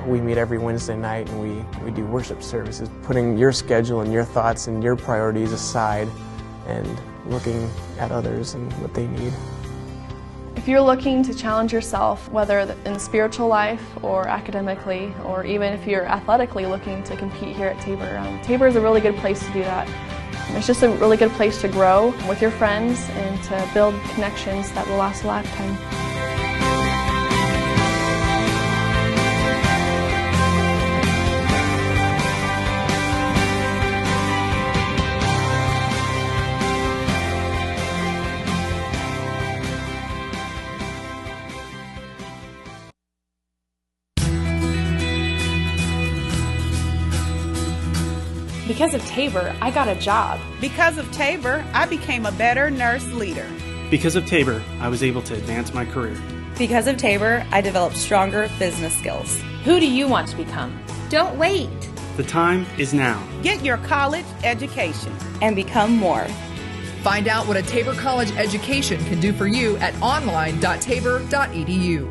We meet every Wednesday night and we do worship services, putting your schedule and your thoughts and your priorities aside and looking at others and what they need. If you're looking to challenge yourself, whether in spiritual life or academically, or even if you're athletically looking to compete here at Tabor, Tabor is a really good place to do that. It's just a really good place to grow with your friends and to build connections that will last a lifetime. Because of Tabor, I got a job. Because of Tabor, I became a better nurse leader. Because of Tabor, I was able to advance my career. Because of Tabor, I developed stronger business skills. Who do you want to become? Don't wait. The time is now. Get your college education. And become more. Find out what a Tabor College education can do for you at online.tabor.edu.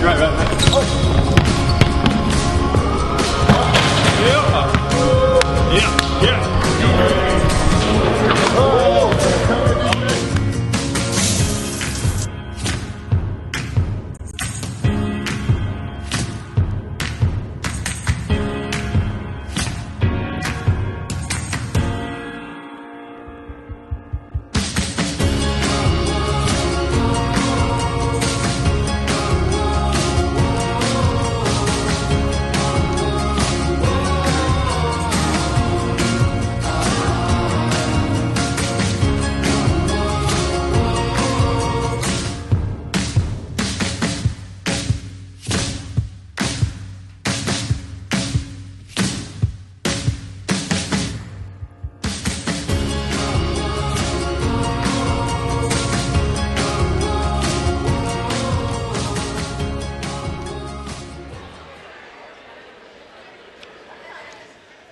Right. Oh. Yeah.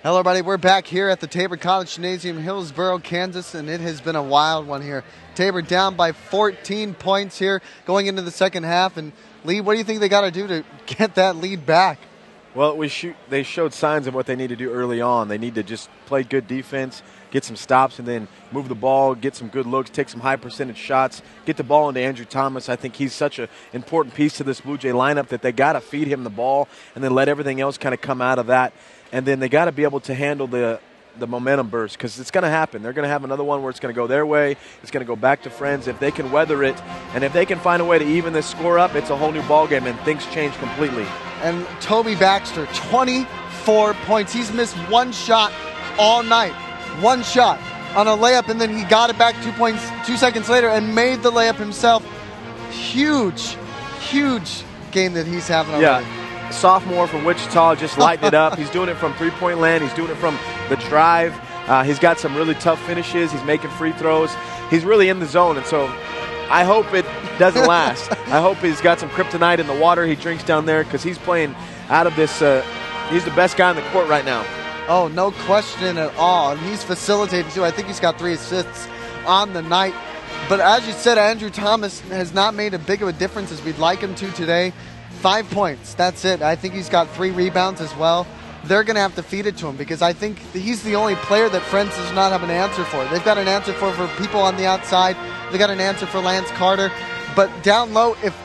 Hello, everybody. We're back here at the Tabor College Gymnasium, Hillsboro, Kansas, and it has been a wild one here. Tabor down by 14 points here going into the second half. And, Lee, what do you think they got to do to get that lead back? Well, they showed signs of what they need to do early on. They need to just play good defense, get some stops, and then move the ball, get some good looks, take some high-percentage shots, get the ball into Andrew Thomas. I think he's such an important piece to this Blue Jay lineup that they got to feed him the ball and then let everything else kind of come out of that. and then they got to be able to handle the momentum burst, because it's going to happen. They're going to have another one where it's going to go their way. It's going to go back to Friends. If they can weather it, and if they can find a way to even this score up, it's a whole new ballgame, and things change completely. And Toby Baxter, 24 points. He's missed one shot all night. One shot on a layup, and then he got it back 2 points 2 seconds later and made the layup himself. Huge game that he's having already. Yeah, sophomore from Wichita, just lighting it up. He's doing it from three-point land. He's doing it from the drive. He's got some really tough finishes. He's making free throws. He's really in the zone, and so I hope it doesn't last. I hope he's got some kryptonite in the water he drinks down there, because he's playing out of this. He's the best guy on the court right now. Oh, no question at all. And he's facilitating, too. I think he's got 3 assists on the night. But as you said, Andrew Thomas has not made a big of a difference as we'd like him to today. 5 points. That's it. I think he's got 3 rebounds as well. They're going to have to feed it to him, because I think he's the only player that Friends does not have an answer for. They've got an answer for people on the outside. They've got an answer for Lance Carter. But down low, if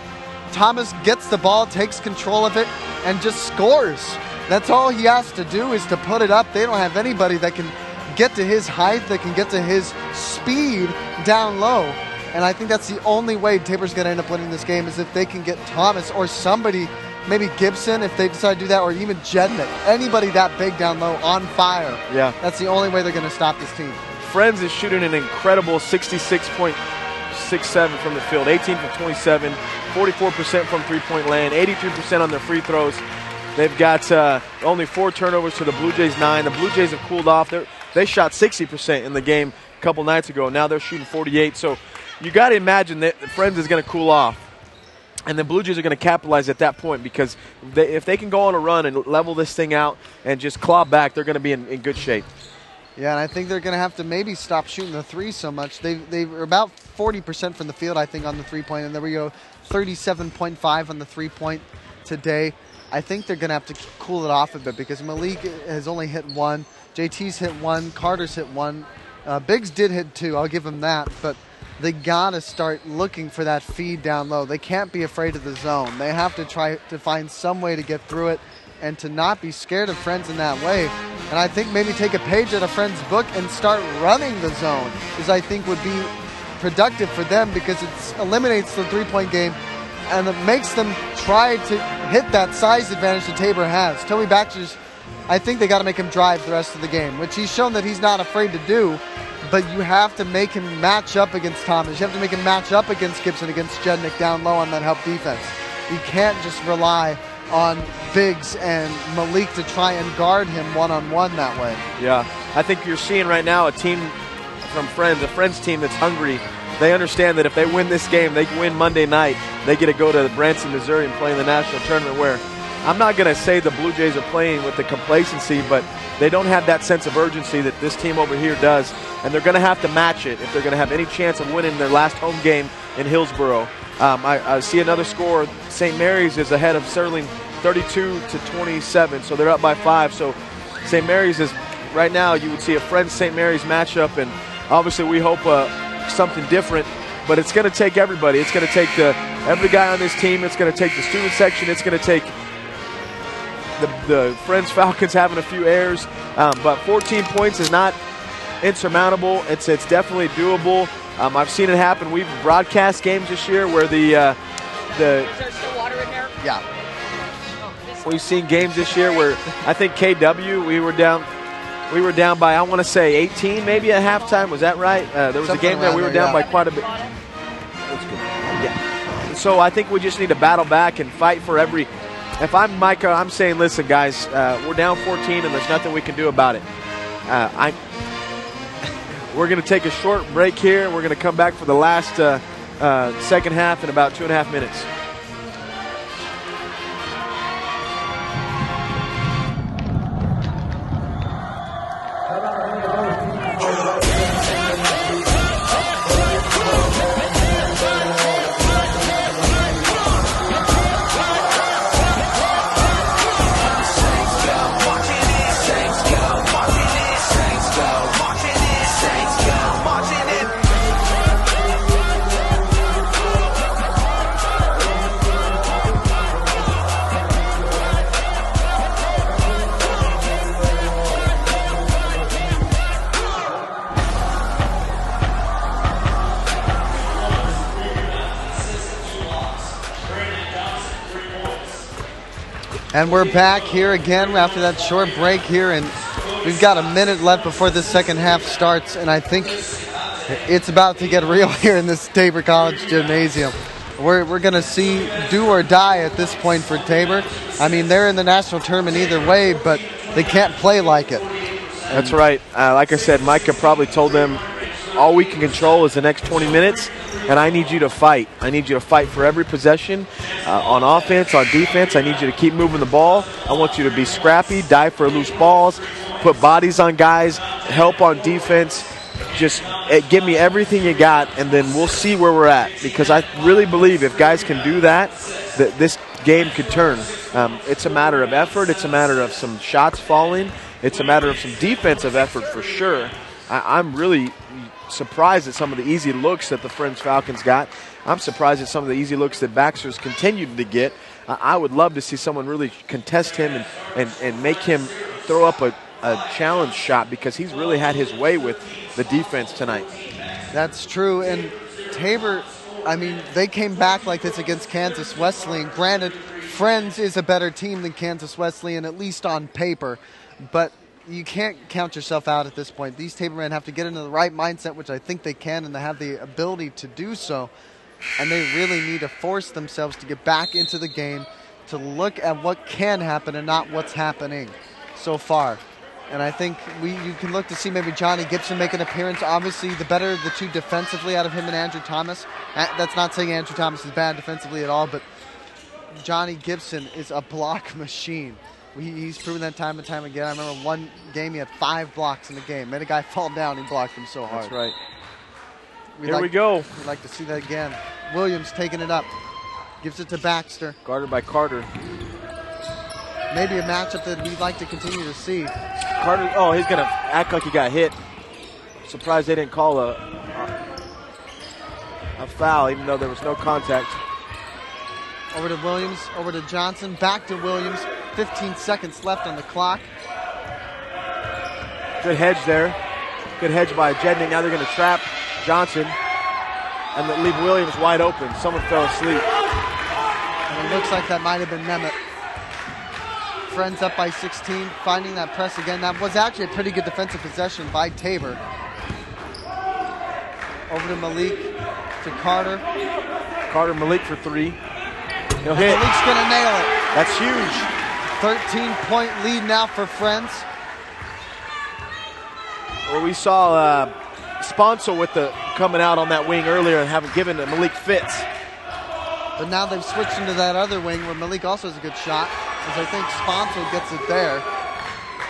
Thomas gets the ball, takes control of it, and just scores, that's all he has to do is to put it up. They don't have anybody that can get to his height, that can get to his speed down low. And I think that's the only way Tabor's going to end up winning this game, is if they can get Thomas or somebody, maybe Gibson if they decide to do that, or even Jednick. Anybody that big down low on fire. Yeah. That's the only way they're going to stop this team. Friends is shooting an incredible 66.67 from the field, 18 from 27, 44% from three-point land, 83% on their free throws. They've got only 4 turnovers to the Blue Jays 9. The Blue Jays have cooled off. They shot 60% in the game a couple nights ago. Now they're shooting 48. So you got to imagine that Friends is going to cool off. And the Blue Jays are going to capitalize at that point, because if they can go on a run and level this thing out and just claw back, they're going to be in good shape. Yeah, and I think they're going to have to maybe stop shooting the 3 so much. They were about 40% from the field, I think, on the 3-point. And there we go, 37.5 on the 3-point today. I think they're going to have to cool it off a bit, because Malik has only hit 1. JT's hit 1. Carter's hit 1. Biggs did hit 2. I'll give him that. But they got to start looking for that feed down low. They can't be afraid of the zone. They have to try to find some way to get through it and to not be scared of Friends in that way. And I think maybe take a page out of Friends' book and start running the zone, is I think would be productive for them, because it eliminates the 3-point game and it makes them try to hit that size advantage that Tabor has. Toby Baxter's, I think they got to make him drive the rest of the game, which he's shown that he's not afraid to do, but you have to make him match up against Thomas. You have to make him match up against Gibson, against Jednick down low on that help defense. You can't just rely on Biggs and Malik to try and guard him one-on-one that way. Yeah, I think you're seeing right now a team from Friends, a Friends team that's hungry. They understand that if they win this game, they win Monday night, they get to go to Branson, Missouri and play in the national tournament, where I'm not going to say the Blue Jays are playing with the complacency, but they don't have that sense of urgency that this team over here does, and they're going to have to match it if they're going to have any chance of winning their last home game in Hillsboro. I see another score. St. Mary's is ahead of Sterling 32-27, so they're up by 5. So St. Mary's is, right now, you would see a Friends-St. Mary's matchup, and obviously we hope something different, but it's going to take everybody. It's going to take every guy on this team. It's going to take the student section. It's going to take the Friends Falcons having a few errors, but 14 points is not insurmountable. It's definitely doable. I've seen it happen. We've broadcast games this year where the Is there still water in there? Yeah. We've seen games this year where I think KW we were down by, I want to say 18 maybe at halftime. Was that right? There was a game there we were down by quite a bit. That's good. Yeah. So I think we just need to battle back and fight for every. If I'm Micah, I'm saying, listen, guys, we're down 14 and there's nothing we can do about it. We're going to take a short break here. We're going to come back for the last second half in about 2.5 minutes. And we're back here again after that short break here, and we've got a minute left before the second half starts, and I think it's about to get real here in this Tabor College gymnasium. We're going to see do or die at this point for Tabor. I mean, they're in the national tournament either way, but they can't play like it. That's right. Like I said, Micah probably told them all we can control is the next 20 minutes, and I need you to fight. I need you to fight for every possession on offense, on defense. I need you to keep moving the ball. I want you to be scrappy, dive for loose balls, put bodies on guys, help on defense. Just give me everything you got, and then we'll see where we're at, because I really believe if guys can do that, that this game could turn. It's a matter of effort. It's a matter of some shots falling. It's a matter of some defensive effort for sure. I'm really surprised at some of the easy looks that the Friends Falcons got. I'm surprised at some of the easy looks that Baxter's continued to get. I would love to see someone really contest him and make him throw up a challenge shot, because he's really had his way with the defense tonight. That's true. And Tabor, I mean, they came back like this against Kansas Wesleyan. Granted, Friends is a better team than Kansas Wesleyan, at least on paper, but you can't count yourself out at this point. These Tabor men have to get into the right mindset, which I think they can, and they have the ability to do so. And they really need to force themselves to get back into the game, to look at what can happen and not what's happening so far. And I think you can look to see maybe Johnny Gibson make an appearance. Obviously, the better of the two defensively out of him and Andrew Thomas. That's not saying Andrew Thomas is bad defensively at all, but Johnny Gibson is a block machine. He's proven that time and time again. I remember one game he had 5 blocks in the game. Made a guy fall down. He blocked him so hard. That's right. Here we go. We'd like to see that again. Williams taking it up. Gives it to Baxter. Guarded by Carter. Maybe a matchup that we'd like to continue to see. Carter, he's going to act like he got hit. Surprised they didn't call a foul, even though there was no contact. Over to Williams, over to Johnson, back to Williams. 15 seconds left on the clock. Good hedge there. Good hedge by Jednick. Now they're going to trap Johnson and then leave Williams wide open. Someone fell asleep. And it looks like that might have been Nemeth. Friends up by 16, finding that press again. That was actually a pretty good defensive possession by Tabor. Over to Malik, to Carter. Carter, Malik for 3. He'll hit. Malik's going to nail it. That's huge. 13-point lead now for Friends. Well, we saw Sponsor with coming out on that wing earlier and having given Malik fits. But now they've switched into that other wing where Malik also has a good shot, as I think Sponsor gets it there.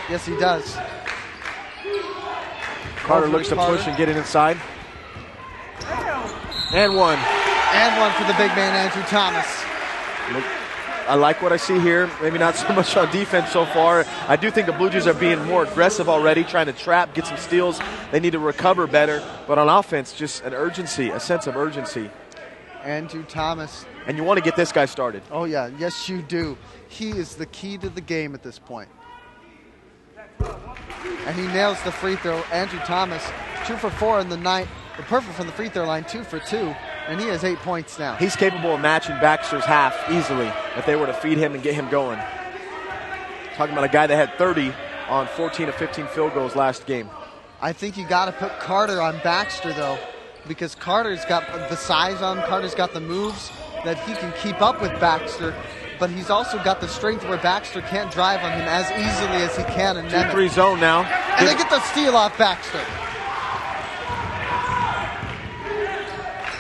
Yes, he does. Carter looks to push and get it inside. And one. And one for the big man, Andrew Thomas. I like what I see here. Maybe not so much on defense so far. I do think the Blue Jays are being more aggressive already, trying to trap, get some steals. They need to recover better. But on offense, just an urgency, a sense of urgency. Andrew Thomas. And you want to get this guy started. Oh, yeah. Yes, you do. He is the key to the game at this point. And he nails the free throw. Andrew Thomas, 2 for 4 in the night. Perfect from the free throw line, 2 for 2. And he has 8 points now. He's capable of matching Baxter's half easily if they were to feed him and get him going. Talking about a guy that had 30 on 14 of 15 field goals last game. I think you got to put Carter on Baxter, though, because Carter's got the size on him. Carter's got the moves that he can keep up with Baxter, but he's also got the strength where Baxter can't drive on him as easily as he can. 2-3 zone now. And they get the steal off Baxter.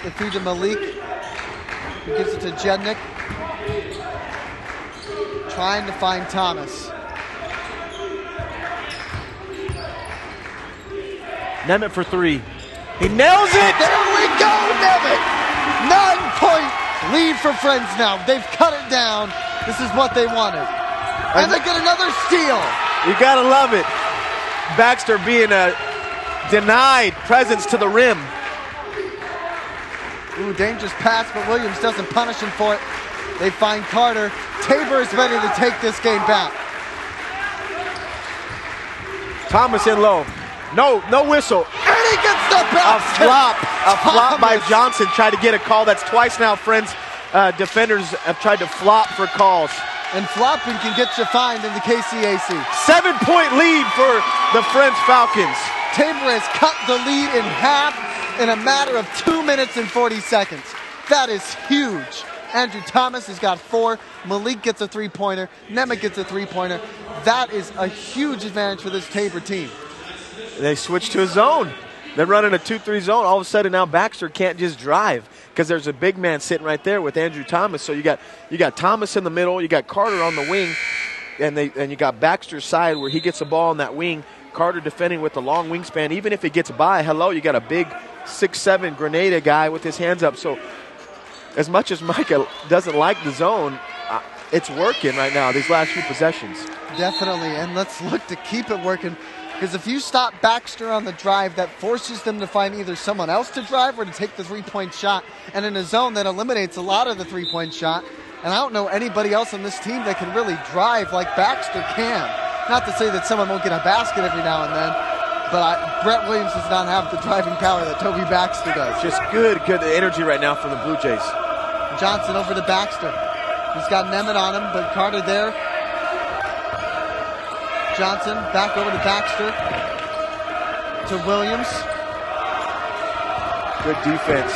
The feed to Malik. He gives it to Jednick. Trying to find Thomas. Nemeth for 3. He nails it! There we go, Nemeth! 9-point lead for Friends now. They've cut it down. This is what they wanted. And they get another steal. You gotta love it. Baxter being a denied presence to the rim. Ooh, dangerous pass, but Williams doesn't punish him for it. They find Carter. Tabor is ready to take this game back. Thomas in low. No whistle. And he gets the basket. A flop by Johnson. Tried to get a call. That's twice now, Friends. Defenders have tried to flop for calls. And flopping can get you fined in the KCAC. 7-point lead for the French Falcons. Tabor has cut the lead in half in a matter of 2 minutes and 40 seconds. That is huge. Andrew Thomas has got 4. Malik gets a 3-pointer. Nemeth gets a 3-pointer. That is a huge advantage for this Tabor team. They switch to a zone. They're running a 2-3 zone. All of a sudden now Baxter can't just drive because there's a big man sitting right there with Andrew Thomas. So you got Thomas in the middle, you got Carter on the wing, and you got Baxter's side where he gets the ball on that wing. Carter defending with the long wingspan. Even if it gets by, you got a big 6'7" Grenada guy with his hands up. So as much as Micah doesn't like the zone, it's working right now, these last few possessions. Definitely, and let's look to keep it working. Because if you stop Baxter on the drive, that forces them to find either someone else to drive or to take the 3-point shot. And in a zone that eliminates a lot of the 3-point shot. And I don't know anybody else on this team that can really drive like Baxter can. Not to say that someone won't get a basket every now and then, but Brett Williams does not have the driving power that Toby Baxter does. Just good energy right now from the Blue Jays. Johnson over to Baxter. He's got Nemeth on him, but Carter there. Johnson back over to Baxter, to Williams. Good defense.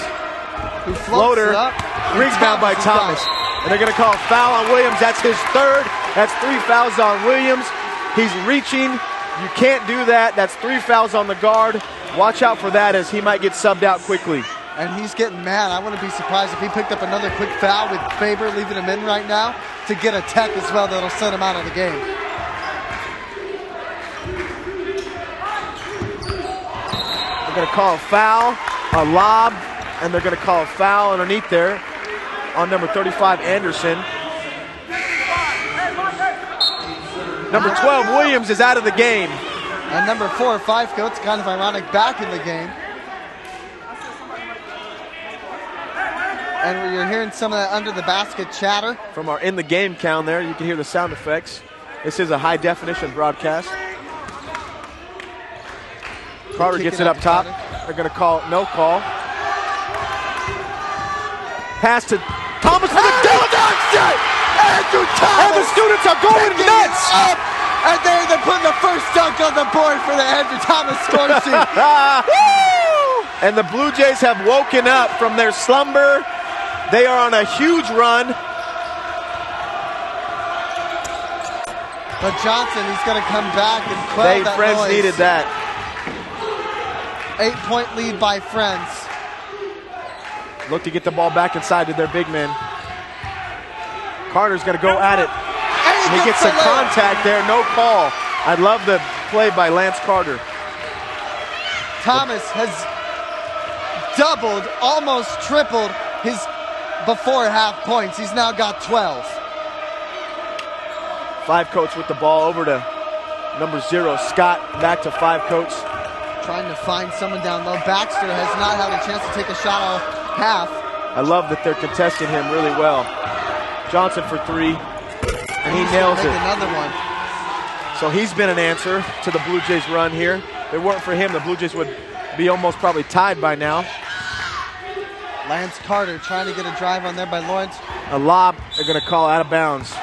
Who floats it up. Rebound by Thomas. And they're going to call a foul on Williams. That's his third. That's 3 fouls on Williams. He's reaching. You can't do that. That's 3 fouls on the guard. Watch out for that as he might get subbed out quickly. And he's getting mad. I wouldn't be surprised if he picked up another quick foul with Faber leaving him in right now to get a tech as well that'll send him out of the game. They're going to call a foul, a lob, and they're going to call a foul underneath there on number 35, Anderson. Number 12, Williams, is out of the game. And number 4, Fifecoat's kind of ironic, back in the game. And you're hearing some of that under the basket chatter. From our in the game count there, you can hear the sound effects. This is a high definition broadcast. Carter gets it up top. They're going to call no call. Pass to Thomas for the dunk. Andrew Thomas. And the students are going nuts. Up. And they're putting the first dunk on the board for the Andrew Thomas score sheet. And the Blue Jays have woken up from their slumber. They are on a huge run. But Johnson, he's going to come back and quell that Friends noise. needed that. 8-point lead by Friends. Look to get the ball back inside to their big men. Carter's going to go at it. And he gets some contact there, no call. I love the play by Lance Carter. Thomas has doubled, almost tripled his before half points. He's now got 12. Fifecoats with the ball over to number 0, Scott, back to Fifecoats. Trying to find someone down low. Baxter has not had a chance to take a shot all half. I love that they're contesting him really well. Johnson for 3, and he nails it. Another one. So he's been an answer to the Blue Jays run here. If it weren't for him, the Blue Jays would be almost probably tied by now. Lance Carter trying to get a drive on there by Lawrence. A lob, they're going to call out of bounds.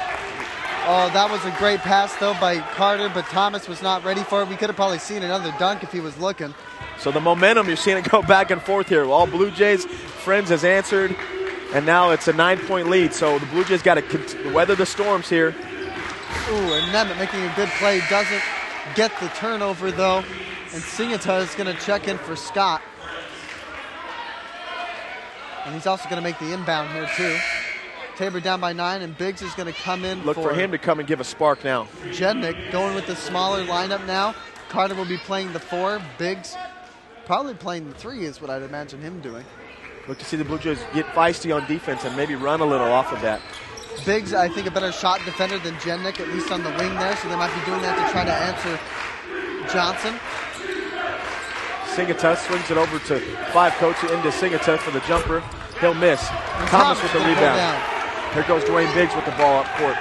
Oh, that was a great pass, though, by Carter, but Thomas was not ready for it. We could have probably seen another dunk if he was looking. So the momentum, you're seeing it go back and forth here. All Blue Jays, Friends has answered, and now it's a 9-point lead. So the Blue Jays got to weather the storms here. Ooh, and Nemeth making a good play. Doesn't get the turnover, though. And Singata is going to check in for Scott. And he's also going to make the inbound here, too. Tabor down by 9, and Biggs is going to come in. Look for him to come and give a spark now. Jednick going with the smaller lineup now. Carter will be playing the 4. Biggs probably playing the 3 is what I'd imagine him doing. Look to see the Blue Jays get feisty on defense and maybe run a little off of that. Biggs, I think, a better shot defender than Jednick, at least on the wing there, so they might be doing that to try to answer Johnson. Singata swings it over to Fifecoats into Singata for the jumper. He'll miss. Thomas with the rebound. Here goes Dwayne Biggs with the ball up court.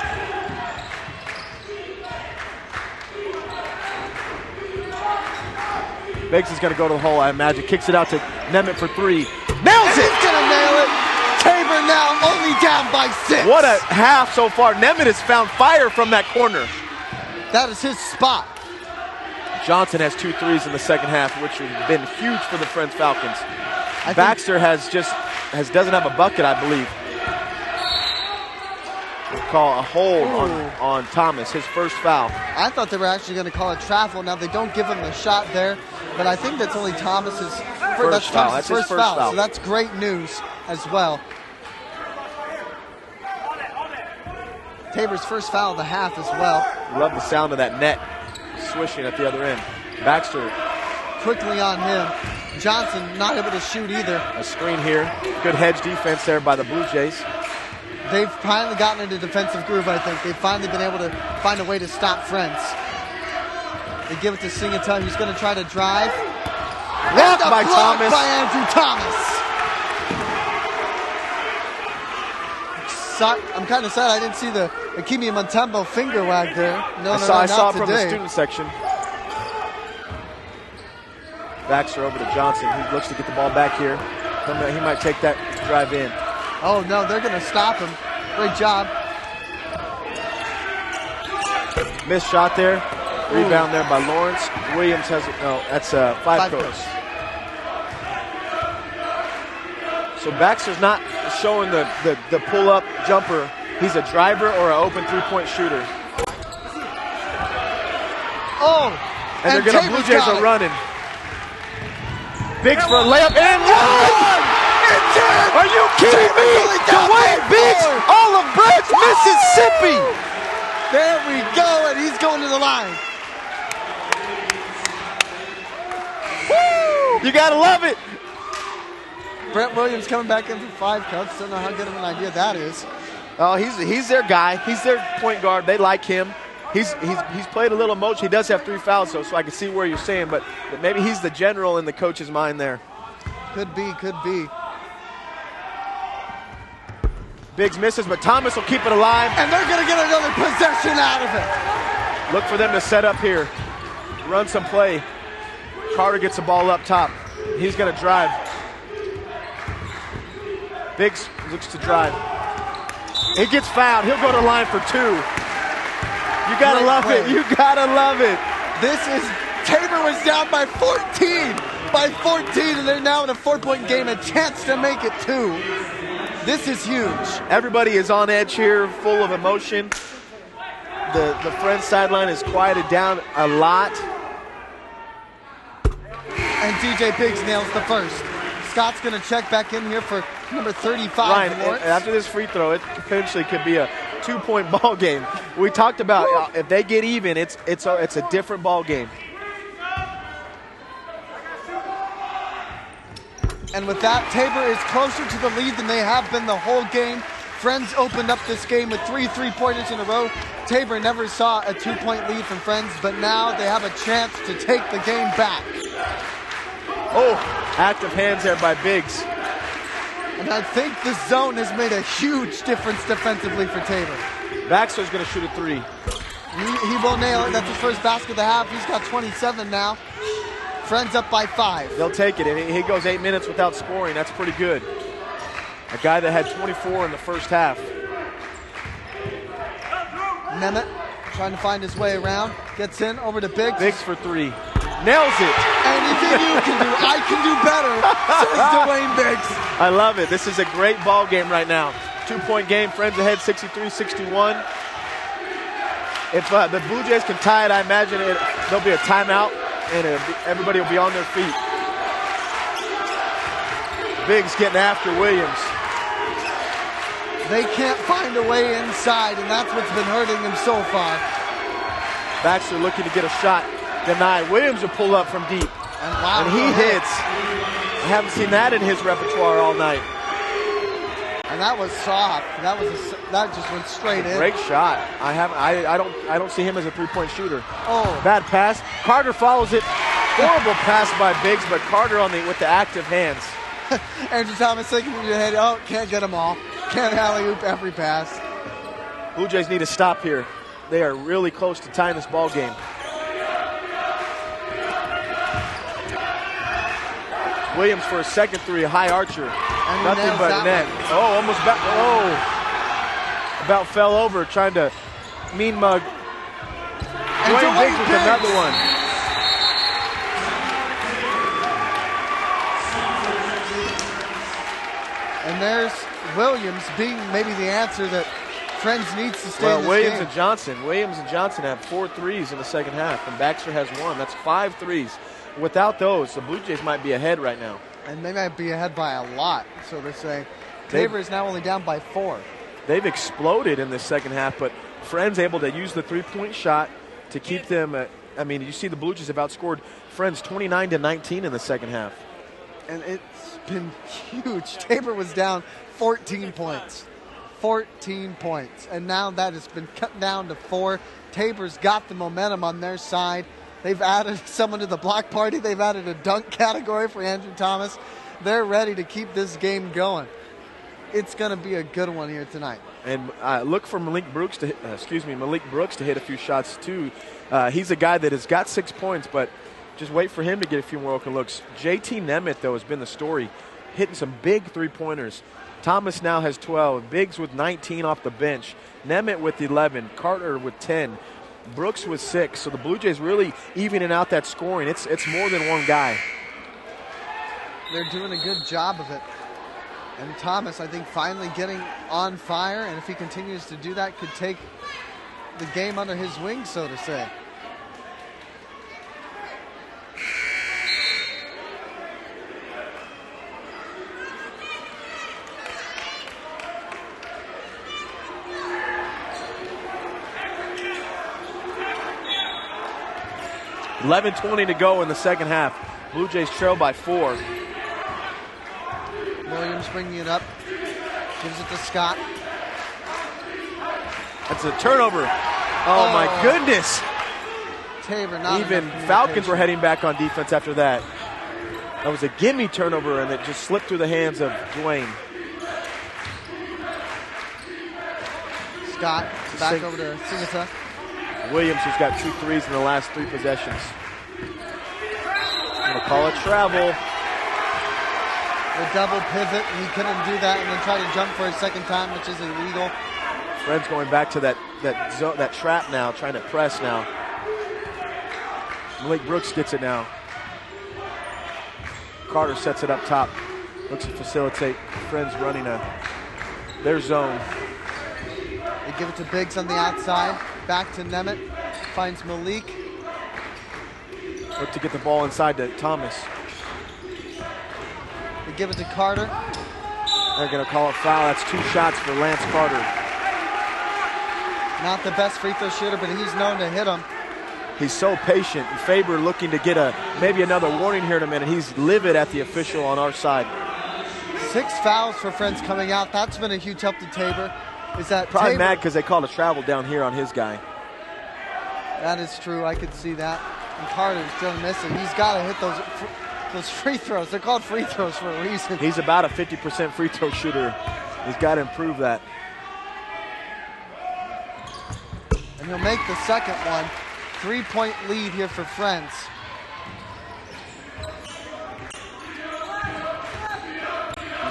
Biggs is going to go to the hole, I imagine. Kicks it out to Nemeth for 3. Nails it! He's going to nail it. Tabor now only down by 6. What a half so far. Nemeth has found fire from that corner. That is his spot. Johnson has 2 threes in the second half, which has been huge for the Friends Falcons. Baxter doesn't have a bucket, I believe. We'll call a hold on Thomas, his first foul. I thought they were actually going to call a travel. Now, they don't give him the shot there, but I think that's only Thomas's first foul. That's his first foul. So that's great news as well. Tabor's first foul of the half as well. Love the sound of that net swishing at the other end. Baxter quickly on him. Johnson not able to shoot either. A screen here. Good hedge defense there by the Blue Jays. They've finally gotten into defensive groove, I think. They've finally been able to find a way to stop Friends. They give it to Singleton, who's going to try to drive. Blocked by Thomas. By Andrew Thomas. I'm kind of sad I didn't see the Akimi Mutombo finger wag there. I saw it from the student section. Baxter over to Johnson. He looks to get the ball back here. He might take that drive in. Oh, no, they're going to stop him. Great job. Missed shot there. Rebound there by Lawrence. Williams has it. No, that's five coast. So Baxter's not showing the pull-up jumper. He's a driver or an open three-point shooter. Oh! And they're going to, Blue Jays are running. Biggs for a layup and one! Are you kidding me? Dwayne Biggs, Olive Branch, Mississippi. There we go, and he's going to the line. Woo! You gotta love it. Brett Williams coming back in for 5 cups. Don't know how good of an idea that is. Oh, he's their guy. He's their point guard. They like him. He's played a little motion. He does have 3 fouls, so I can see where you're saying, but maybe he's the general in the coach's mind there. Could be, could be. Biggs misses, but Thomas will keep it alive. And they're going to get another possession out of it. Look for them to set up here. Run some play. Carter gets the ball up top. He's going to drive. Biggs looks to drive. He gets fouled. He'll go to the line for 2. You got to love it. You got to love it. Tabor was down by 14. By 14, and they're now in a 4-point game. A chance to make it 2. This is huge. Everybody is on edge here, full of emotion. The Friends sideline is quieted down a lot. And DJ Biggs nails the first. Scott's going to check back in here for number 35. Ryan, after this free throw, it potentially could be a 2-point ball game. We talked about if they get even, it's a different ball game. And with that, Tabor is closer to the lead than they have been the whole game. Friends opened up this game with 3 3-pointers in a row. Tabor never saw a 2-point lead from Friends, but now they have a chance to take the game back. Oh, active hands there by Biggs. And I think the zone has made a huge difference defensively for Tabor. Baxter's going to shoot a 3. He will nail it. That's his first basket of the half. He's got 27 now. Friends up by 5. They'll take it. If he goes 8 minutes without scoring, that's pretty good. A guy that had 24 in the first half. Nemeth trying to find his way around. Gets in, over to Biggs. Biggs for 3. Nails it. Anything you can do, I can do better, says Dwayne Biggs. I love it. This is a great ball game right now. 2-point game. Friends ahead 63-61. If the Blue Jays can tie it, I imagine there'll be a timeout. And everybody will be on their feet. Biggs getting after Williams. They can't find a way inside, and that's what's been hurting them so far. Baxter looking to get a shot. Denied. Williams will pull up from deep. And he hits. I haven't seen that in his repertoire all night. And that was soft. That just went straight in. Great shot. I don't see him as a 3-point shooter. Oh. Bad pass. Carter follows it. Horrible pass by Biggs, but Carter with the active hands. Andrew Thomas thinking in your head, oh, can't get them all. Can't alley-oop every pass. Blue Jays need to stop here. They are really close to tying this ball game. Williams for a second 3, a high archer. And nothing but net. Oh, almost back. Oh, about fell over trying to mean mug. Dwayne Biggs with another one. And there's Williams being maybe the answer that Friends needs to stay in this Williams game. and Johnson. Williams and Johnson have 4 threes in the second half, and Baxter has 1. That's 5 threes. Without those, the Blue Jays might be ahead right now. And they might be ahead by a lot, so they're saying. Tabor is now only down by 4. They've exploded in the second half, but Friends able to use the three-point shot to keep them. I mean, you see the Blue Jays have outscored Friends 29-19 in the second half. And it's been huge. Tabor was down 14 points. 14 points. And now that has been cut down to 4. Tabor's got the momentum on their side. They've added someone to the block party. They've added a dunk category for Andrew Thomas. They're ready to keep this game going. It's going to be a good one here tonight. And look for Malik Brooks to hit a few shots too. He's a guy that has got 6 points, but just wait for him to get a few more open looks. JT Nemeth, though, has been the story, hitting some big three-pointers. Thomas now has 12. Biggs with 19 off the bench. Nemeth with 11. Carter with 10. Brooks with 6. So the Blue Jays really evening out that scoring. It's more than one guy. They're doing a good job of it. And Thomas, I think, finally getting on fire. And if he continues to do that, could take the game under his wing, so to say. $11:20 to go in the second half. Blue Jays trail by 4. Williams bringing it up. Gives it to Scott. That's a turnover. Oh my goodness. Tabor, not even Falcons were heading back on defense after that. That was a gimme turnover, and it just slipped through the hands of Dwayne. Scott back over to Singata. Williams, who's got 2 threes in the last 3 possessions. I'm going to call it travel. The double pivot, and he couldn't do that, and then try to jump for a second time, which is illegal. Fred's going back to that trap now, trying to press now. Malik Brooks gets it now. Carter sets it up top. Looks to facilitate Friends running their zone. They give it to Biggs on the outside. Back to Nemeth. Finds Malik. Look to get the ball inside to Thomas. They give it to Carter. They're going to call a foul. That's 2 shots for Lance Carter. Not the best free throw shooter, but he's known to hit them. He's so patient. Faber looking to get maybe another warning here in a minute. He's livid at the official on our side. 6 fouls for Friends coming out. That's been a huge help to Tabor. Is that probably Tabor, mad because they called a travel down here on his guy. That is true. I could see that. And Carter's still missing. He's got to hit those free throws. They're called free throws for a reason. He's about a 50% free throw shooter. He's got to improve that. And he'll make the second one. 3-point lead here for Friends.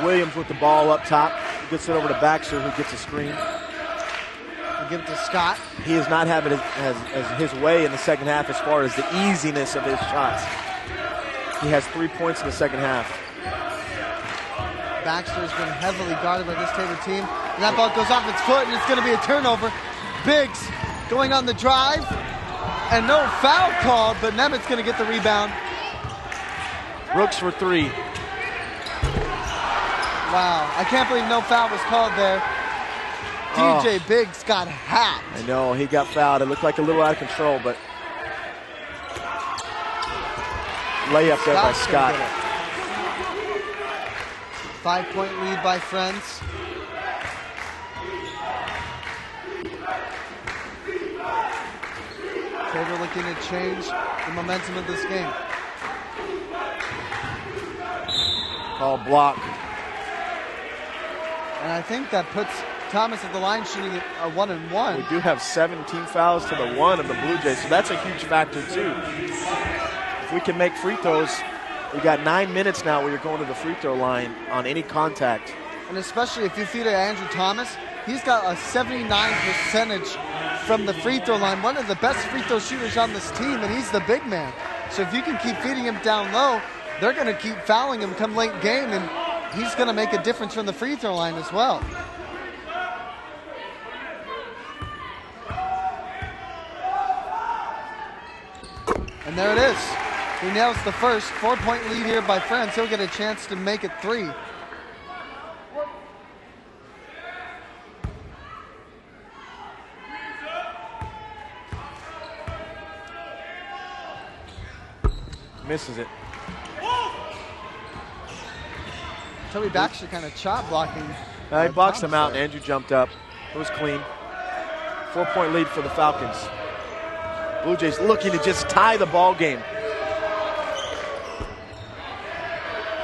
Williams with the ball up top. Gets it over to Baxter, who gets a screen. They give it to Scott. He is not having his way in the second half as far as the easiness of his shots. He has 3 points in the second half. Baxter has been heavily guarded by this Tabor team. And that ball goes off its foot, and it's going to be a turnover. Biggs going on the drive. And no foul called, but Nemeth's going to get the rebound. Brooks for 3. Wow, I can't believe no foul was called there. DJ Biggs got hacked. I know, he got fouled. It looked like a little out of control, but layup there by Scott. 5-point lead by Friends. Tabor looking to change the momentum of this game. Call block. And I think that puts Thomas at the line shooting at a 1-and-1. We do have 17 fouls to the 1 of the Blue Jays, so that's a huge factor too. If we can make free throws, You got 9 minutes now where you're going to the free throw line on any contact. And especially if you feed it to Andrew Thomas, he's got a 79% from the free throw line. One of the best free throw shooters on this team, and he's the big man. So if you can keep feeding him down low, they're going to keep fouling him come late game, and he's going to make a difference from the free throw line as well. And there it is. He nails the first. 4-point lead here by Friends. He'll get a chance to make it 3. Misses it. Toby Baxter kind of chop blocking. He boxed him out, and Andrew jumped up. It was clean. 4-point lead for the Falcons. Blue Jays looking to just tie the ball game.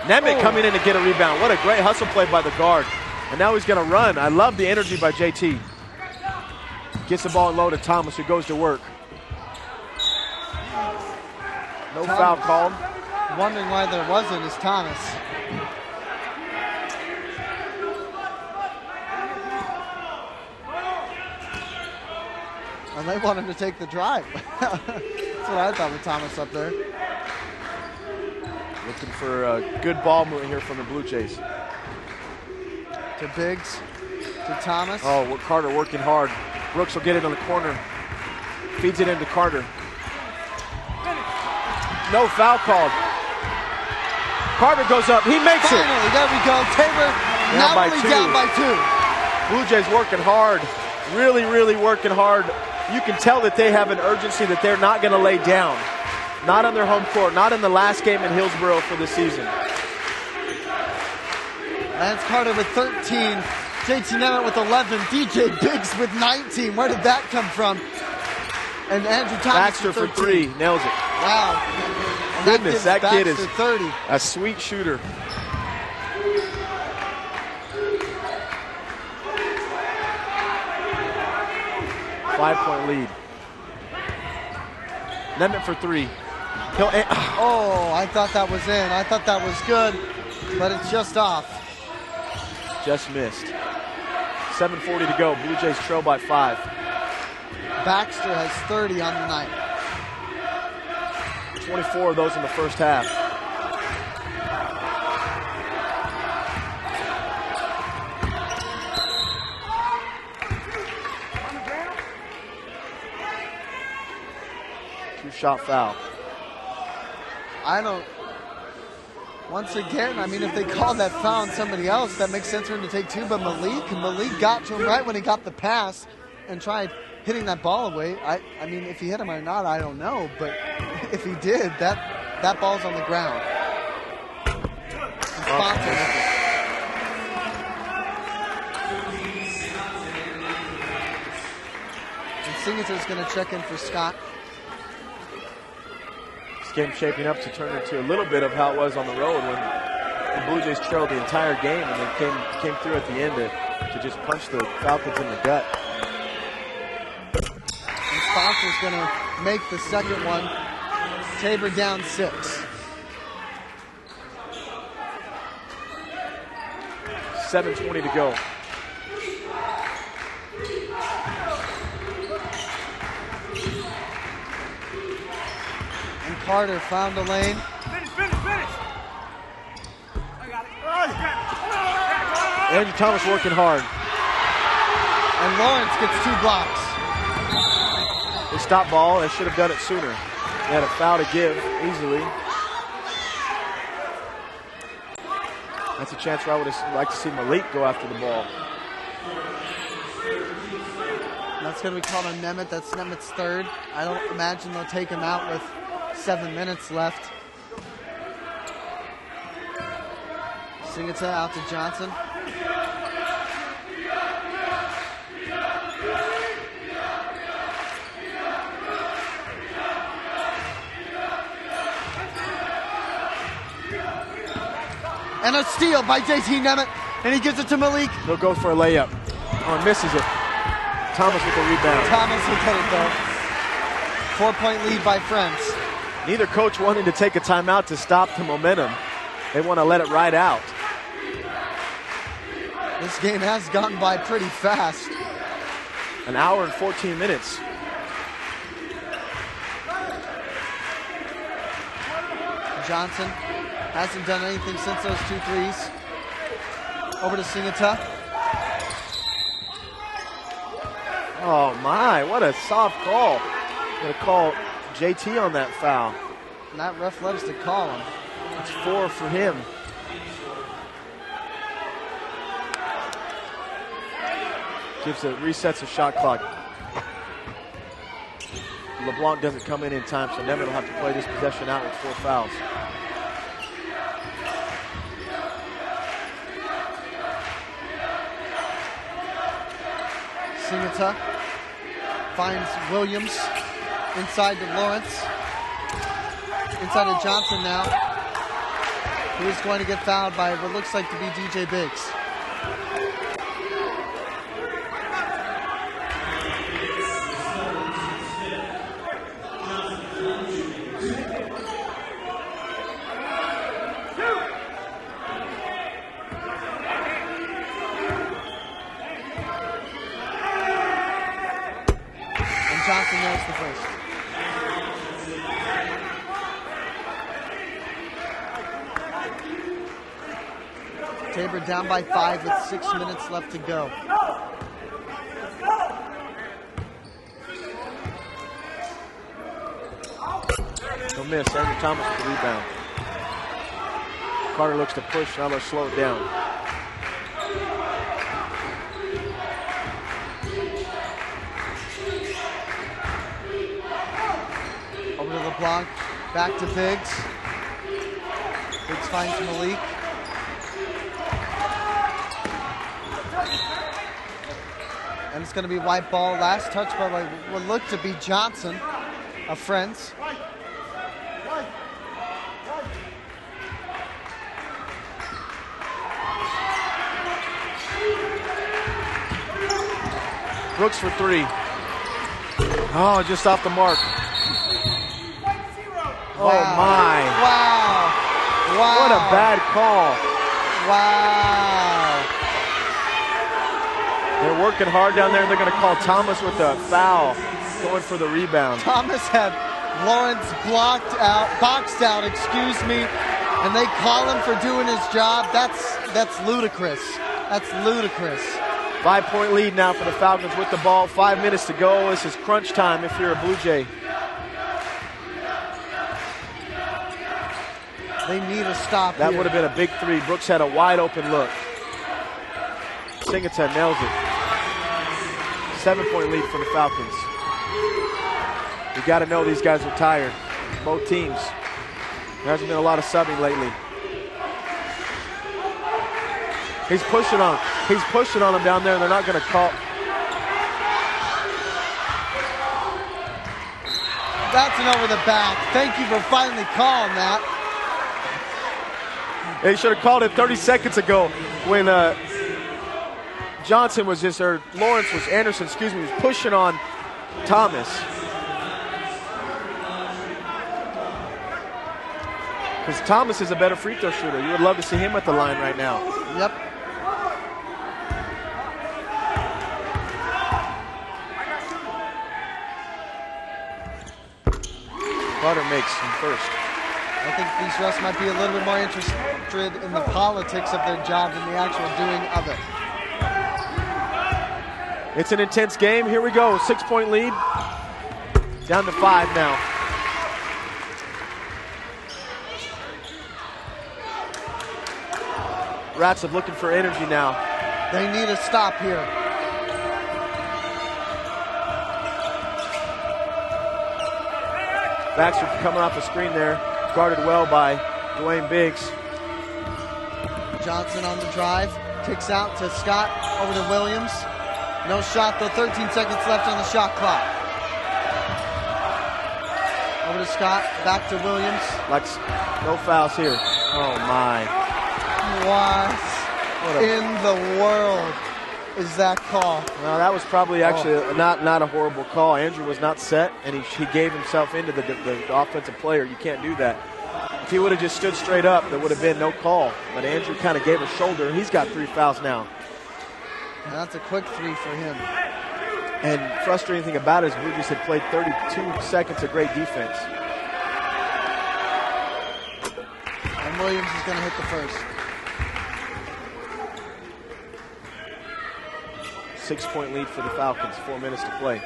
Nemeth coming in to get a rebound. What a great hustle play by the guard. And now he's going to run. I love the energy by JT. Gets the ball low to Thomas, who goes to work. No foul called. Wondering why there wasn't is Thomas. And they want him to take the drive. That's what I thought with Thomas up there. Looking for a good ball movement here from the Blue Jays. To Biggs, to Thomas. Oh, Carter working hard. Brooks will get it on the corner. Feeds it into Carter. No foul called. Carter goes up. He makes it. Finally, there we go. Tabor now only down by 2. Blue Jays working hard. Really, really working hard. You can tell that they have an urgency that they're not going to lay down. Not on their home court. Not in the last game in Hillsboro for the season. Lance Carter with 13. JT Nemeth with 11. DJ Biggs with 19. Where did that come from? And Andrew Thomas Baxter for 3. Nails it. Wow. Goodness, that kid is 30. a sweet shooter. Five-point lead. Nemeth for 3. I thought that was in. I thought that was good, but it's just off. Just missed. 7:40 to go. Blue Jays trail by 5. Baxter has 30 on the night. 24 of those in the first half. Two-shot foul. Once again, I mean, if they call that foul on somebody else, that makes sense for him to take 2, but Malik got to him right when he got the pass and tried hitting that ball away. I mean, if he hit him or not, I don't know, but if he did, that ball's on the ground. And Singleton's going to check in for Scott. Game shaping up to turn into a little bit of how it was on the road when the Blue Jays trailed the entire game and they came through at the end to just punch the Falcons in the gut. And Sponsor's going to make the second one. Tabor down 6. 7:20 to go. Carter found a lane. Finish. I got it. Andrew Thomas working hard. And Lawrence gets 2 blocks. They stopped ball. They should have done it sooner. They had a foul to give easily. That's a chance where I would have liked to see Malik go after the ball. That's going to be called on Nemeth. That's Nemeth's 3rd. I don't imagine they'll take him out with 7 minutes left. Singleton out to Johnson. And a steal by JT Nemeth, and he gives it to Malik. He'll go for a layup. Oh, and misses it. Thomas with the rebound. Thomas will get it though. 4-point lead by Friends. Neither coach wanting to take a timeout to stop the momentum. They want to let it ride out. This game has gotten by pretty fast. An hour and 14 minutes. Johnson hasn't done anything since those 2 threes. Over to Singata. Oh my, what a soft call. Gonna call JT on that foul. And that ref loves to call him. It's 4 for him. Resets the shot clock. LeBlanc doesn't come in time, so Nevin will have to play this possession out with 4 fouls. Singata finds Williams inside to Lawrence. Inside to Johnson now, who is going to get fouled by what looks like to be DJ Biggs. Johnson nails the first. Tabor down by 5 with 6 minutes left to go. No miss. Andrew Thomas with the rebound. Carter looks to push. Now they'll slow it down. Over to LeBlanc, back to Biggs. Biggs finds Malik. And it's going to be white ball. Last touch by what looked to be Johnson of Friends. Brooks for 3. Oh, just off the mark. Oh, my. Wow. Wow. What a bad call. Wow. They're working hard down there. They're going to call Thomas with a foul, going for the rebound. Thomas had Lawrence boxed out, excuse me, and they call him for doing his job. That's ludicrous. That's ludicrous. 5-point lead now for the Falcons with the ball. 5 minutes to go. This is crunch time if you're a Blue Jay. They need a stop That here. would have been a big 3. Brooks had a wide open look. Singleton nails it. 7-point lead for the Falcons. You got to know these guys are tired. Both teams. There hasn't been a lot of subbing lately. He's pushing on him. He's pushing on him down there, and they're not going to call. That's an over the back. Thank you for finally calling that. They should have called it 30 seconds ago when Johnson was just, or Lawrence was, Anderson, excuse me, was pushing on Thomas. Because Thomas is a better free throw shooter. You would love to see him at the line right now. Yep. Carter makes him first. I think these refs might be a little bit more interested in the politics of their job than the actual doing of it. It's an intense game. Here we go. 6-point lead. Down to 5 now. Rats are looking for energy now. They need a stop here. Baxter coming off the screen there. Guarded well by Dwayne Biggs. Johnson on the drive. Kicks out to Scott. Over to Williams. No shot though. 13 seconds left on the shot clock. Over to Scott. Back to Williams. No fouls here. Oh my. What in the world? is that call? Well, that was probably actually not a horrible call. Andrew was not set, and he gave himself into the offensive player. You can't do that. If he would have just stood straight up, there would have been no call. But Andrew kind of gave a shoulder. He's got 3 fouls now. And that's a quick 3 for him. And frustrating thing about it is Blue Jays had played 32 seconds of great defense. And Williams is going to hit the first. 6-point lead for the Falcons, 4 minutes to play.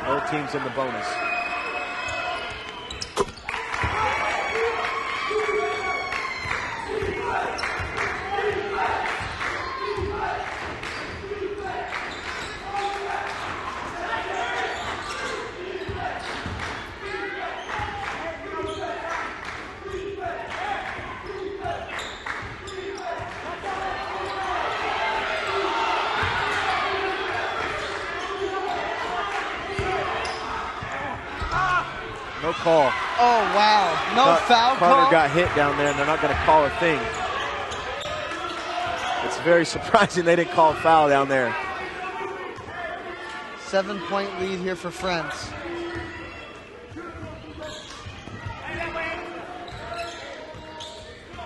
Both teams in the bonus. No call. Oh, wow. No foul call? Carter got hit down there, and they're not going to call a thing. It's very surprising they didn't call a foul down there. 7-point lead here for Friends.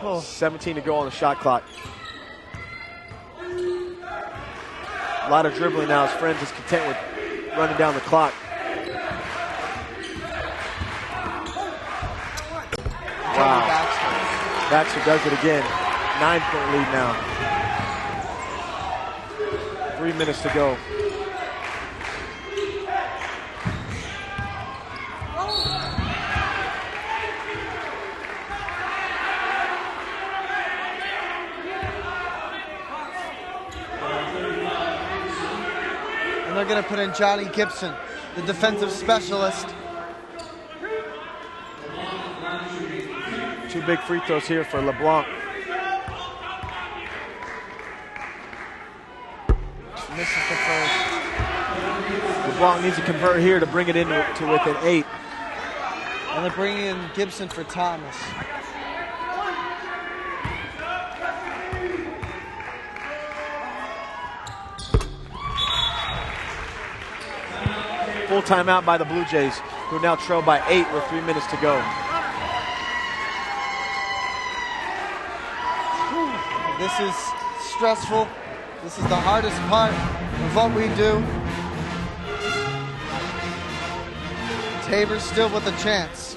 Oh. 17 to go on the shot clock. A lot of dribbling now as Friends is content with running down the clock. Wow. Baxter does it again. 9-point lead now. 3 minutes to go. And they're going to put in Johnny Gibson, the defensive specialist. 2 big free throws here for LeBlanc. Misses the first. LeBlanc needs to convert here to bring it into within 8. And they're bringing in Gibson for Thomas. Full timeout by the Blue Jays, who now trail by 8 with 3 minutes to go. This is stressful. This is the hardest part of what we do. Tabor's still with a chance.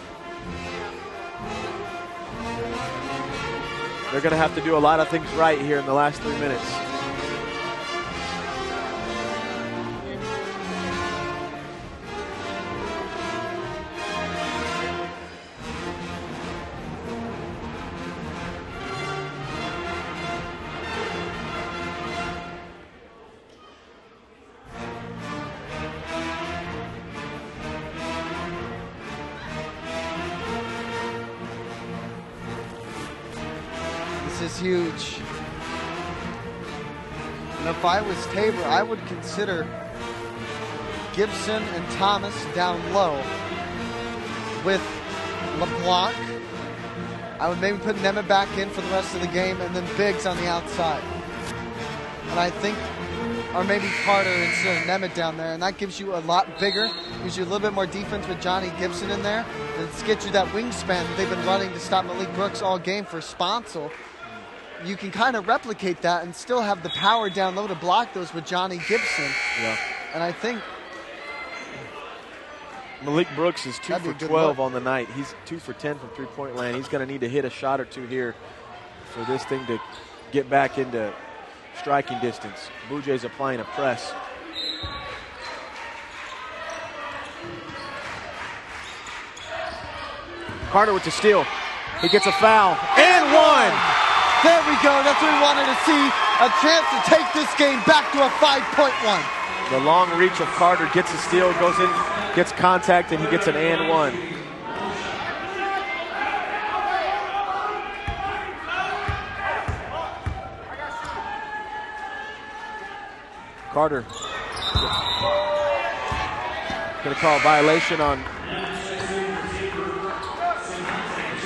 They're going to have to do a lot of things right here in the last 3 minutes. This is huge. And if I was Tabor, I would consider Gibson and Thomas down low with LeBlanc. I would maybe put Nemeth back in for the rest of the game, and then Biggs on the outside. And I think, or maybe Carter instead of Nemeth down there, and that gives you a lot bigger, gives you a little bit more defense with Johnny Gibson in there. Let's get you that wingspan that they've been running to stop Malik Brooks all game for Sponsel. You can kind of replicate that and still have the power down low to block those with Johnny Gibson. Yeah. And I think Malik Brooks is 2 for 12 on the night. He's 2 for 10 from three-point land. He's going to need to hit a shot or two here for this thing to get back into striking distance. Blue Jays applying a press. Carter with the steal. He gets a foul. And one! There we go. That's what we wanted to see. A chance to take this game back to a 5-point one. The long reach of Carter gets a steal, goes in, gets contact, and he gets an and one. Carter going to call a violation on.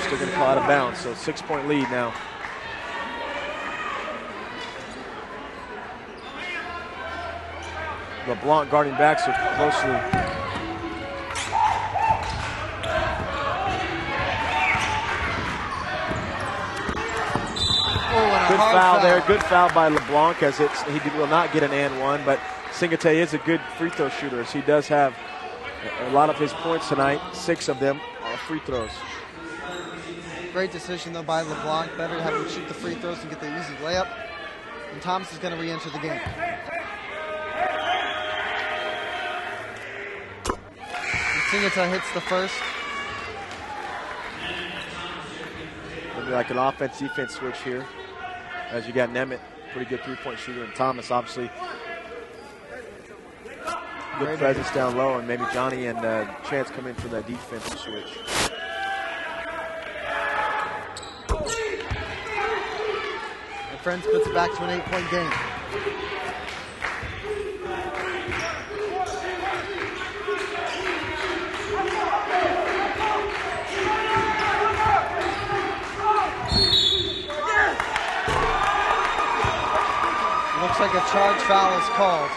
Still going to call out of bounds, so 6-point lead now. LeBlanc guarding back so closely. Good foul there. Good foul by LeBlanc as he will not get an and one, but Singate is a good free throw shooter as he does have a lot of his points tonight. 6 of them are free throws. Great decision though by LeBlanc. Better to have him shoot the free throws and get the easy layup. And Thomas is going to re-enter the game. Singate hits the first. It'll be like an offense-defense switch here. As you got Nemeth, pretty good three-point shooter, and Thomas, obviously, good presence down low, and maybe Johnny and Chance come in for that defensive switch. And Friends puts it back to an 8-point game. Looks like a charge foul is called.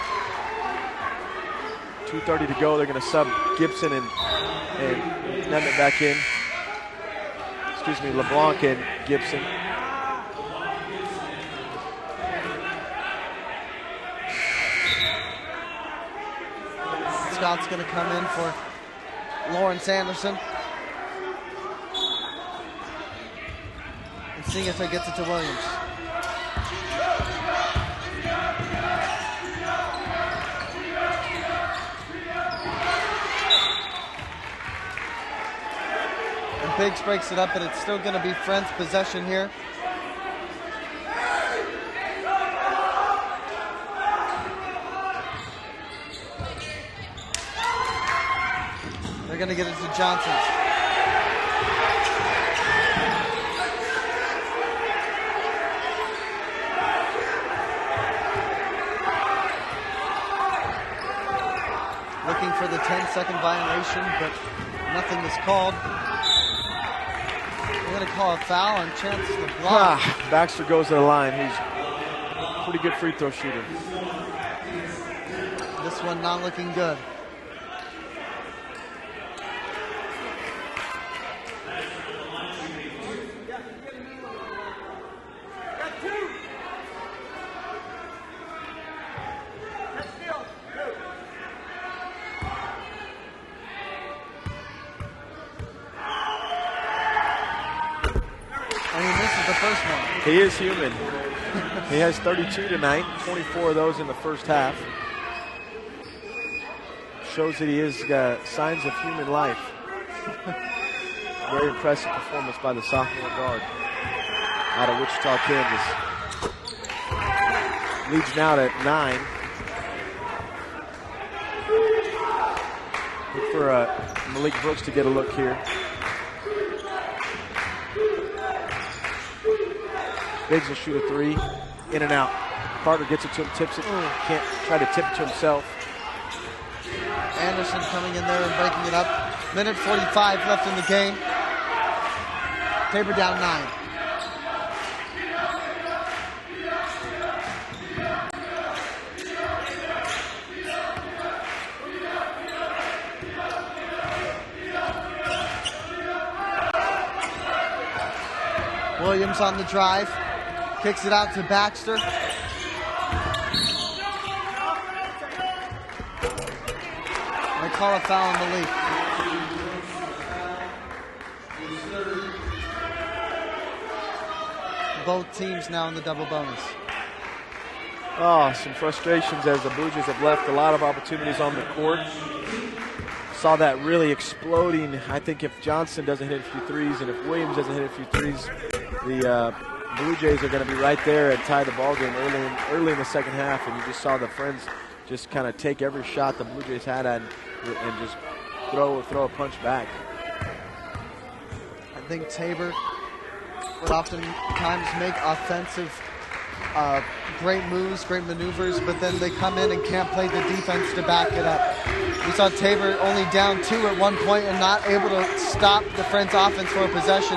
2:30 to go. They're going to sub Gibson and Nemeth back in. Excuse me, LeBlanc and Gibson. Scott's going to come in for Lawrence Anderson. And Singate gets it to Williams. Biggs breaks it up, but it's still going to be Friends' possession here. They're going to get it to Johnson. Looking for the 10-second violation, but nothing is called. They're going to call a foul on Chance LeBlanc. Baxter goes to the line. He's a pretty good free throw shooter. This one not looking good. He is human. He has 32 tonight, 24 of those in the first half. Shows that he has signs of human life. Very impressive performance by the sophomore guard out of Wichita, Kansas. Leads now at 9. Look for Malik Brooks to get a look here. Biggs will shoot a 3, in and out. Carter gets it to him, tips it. Can't try to tip it to himself. Anderson coming in there and breaking it up. Minute 45 left in the game. Tabor down 9. Williams on the drive. Kicks it out to Baxter. They call a foul on Malik. Both teams now in the double bonus. Oh, some frustrations as the Blue Jays have left a lot of opportunities on the court. Saw that really exploding. I think if Johnson doesn't hit a few threes and if Williams doesn't hit a few threes, the Blue Jays are going to be right there and tie the ball game early in the second half. And you just saw the Friends just kind of take every shot the Blue Jays had and just throw a punch back. I think Tabor would oftentimes make offensive great moves, great maneuvers, but then they come in and can't play the defense to back it up. We saw Tabor only down 2 at one point and not able to stop the Friends offense for a possession.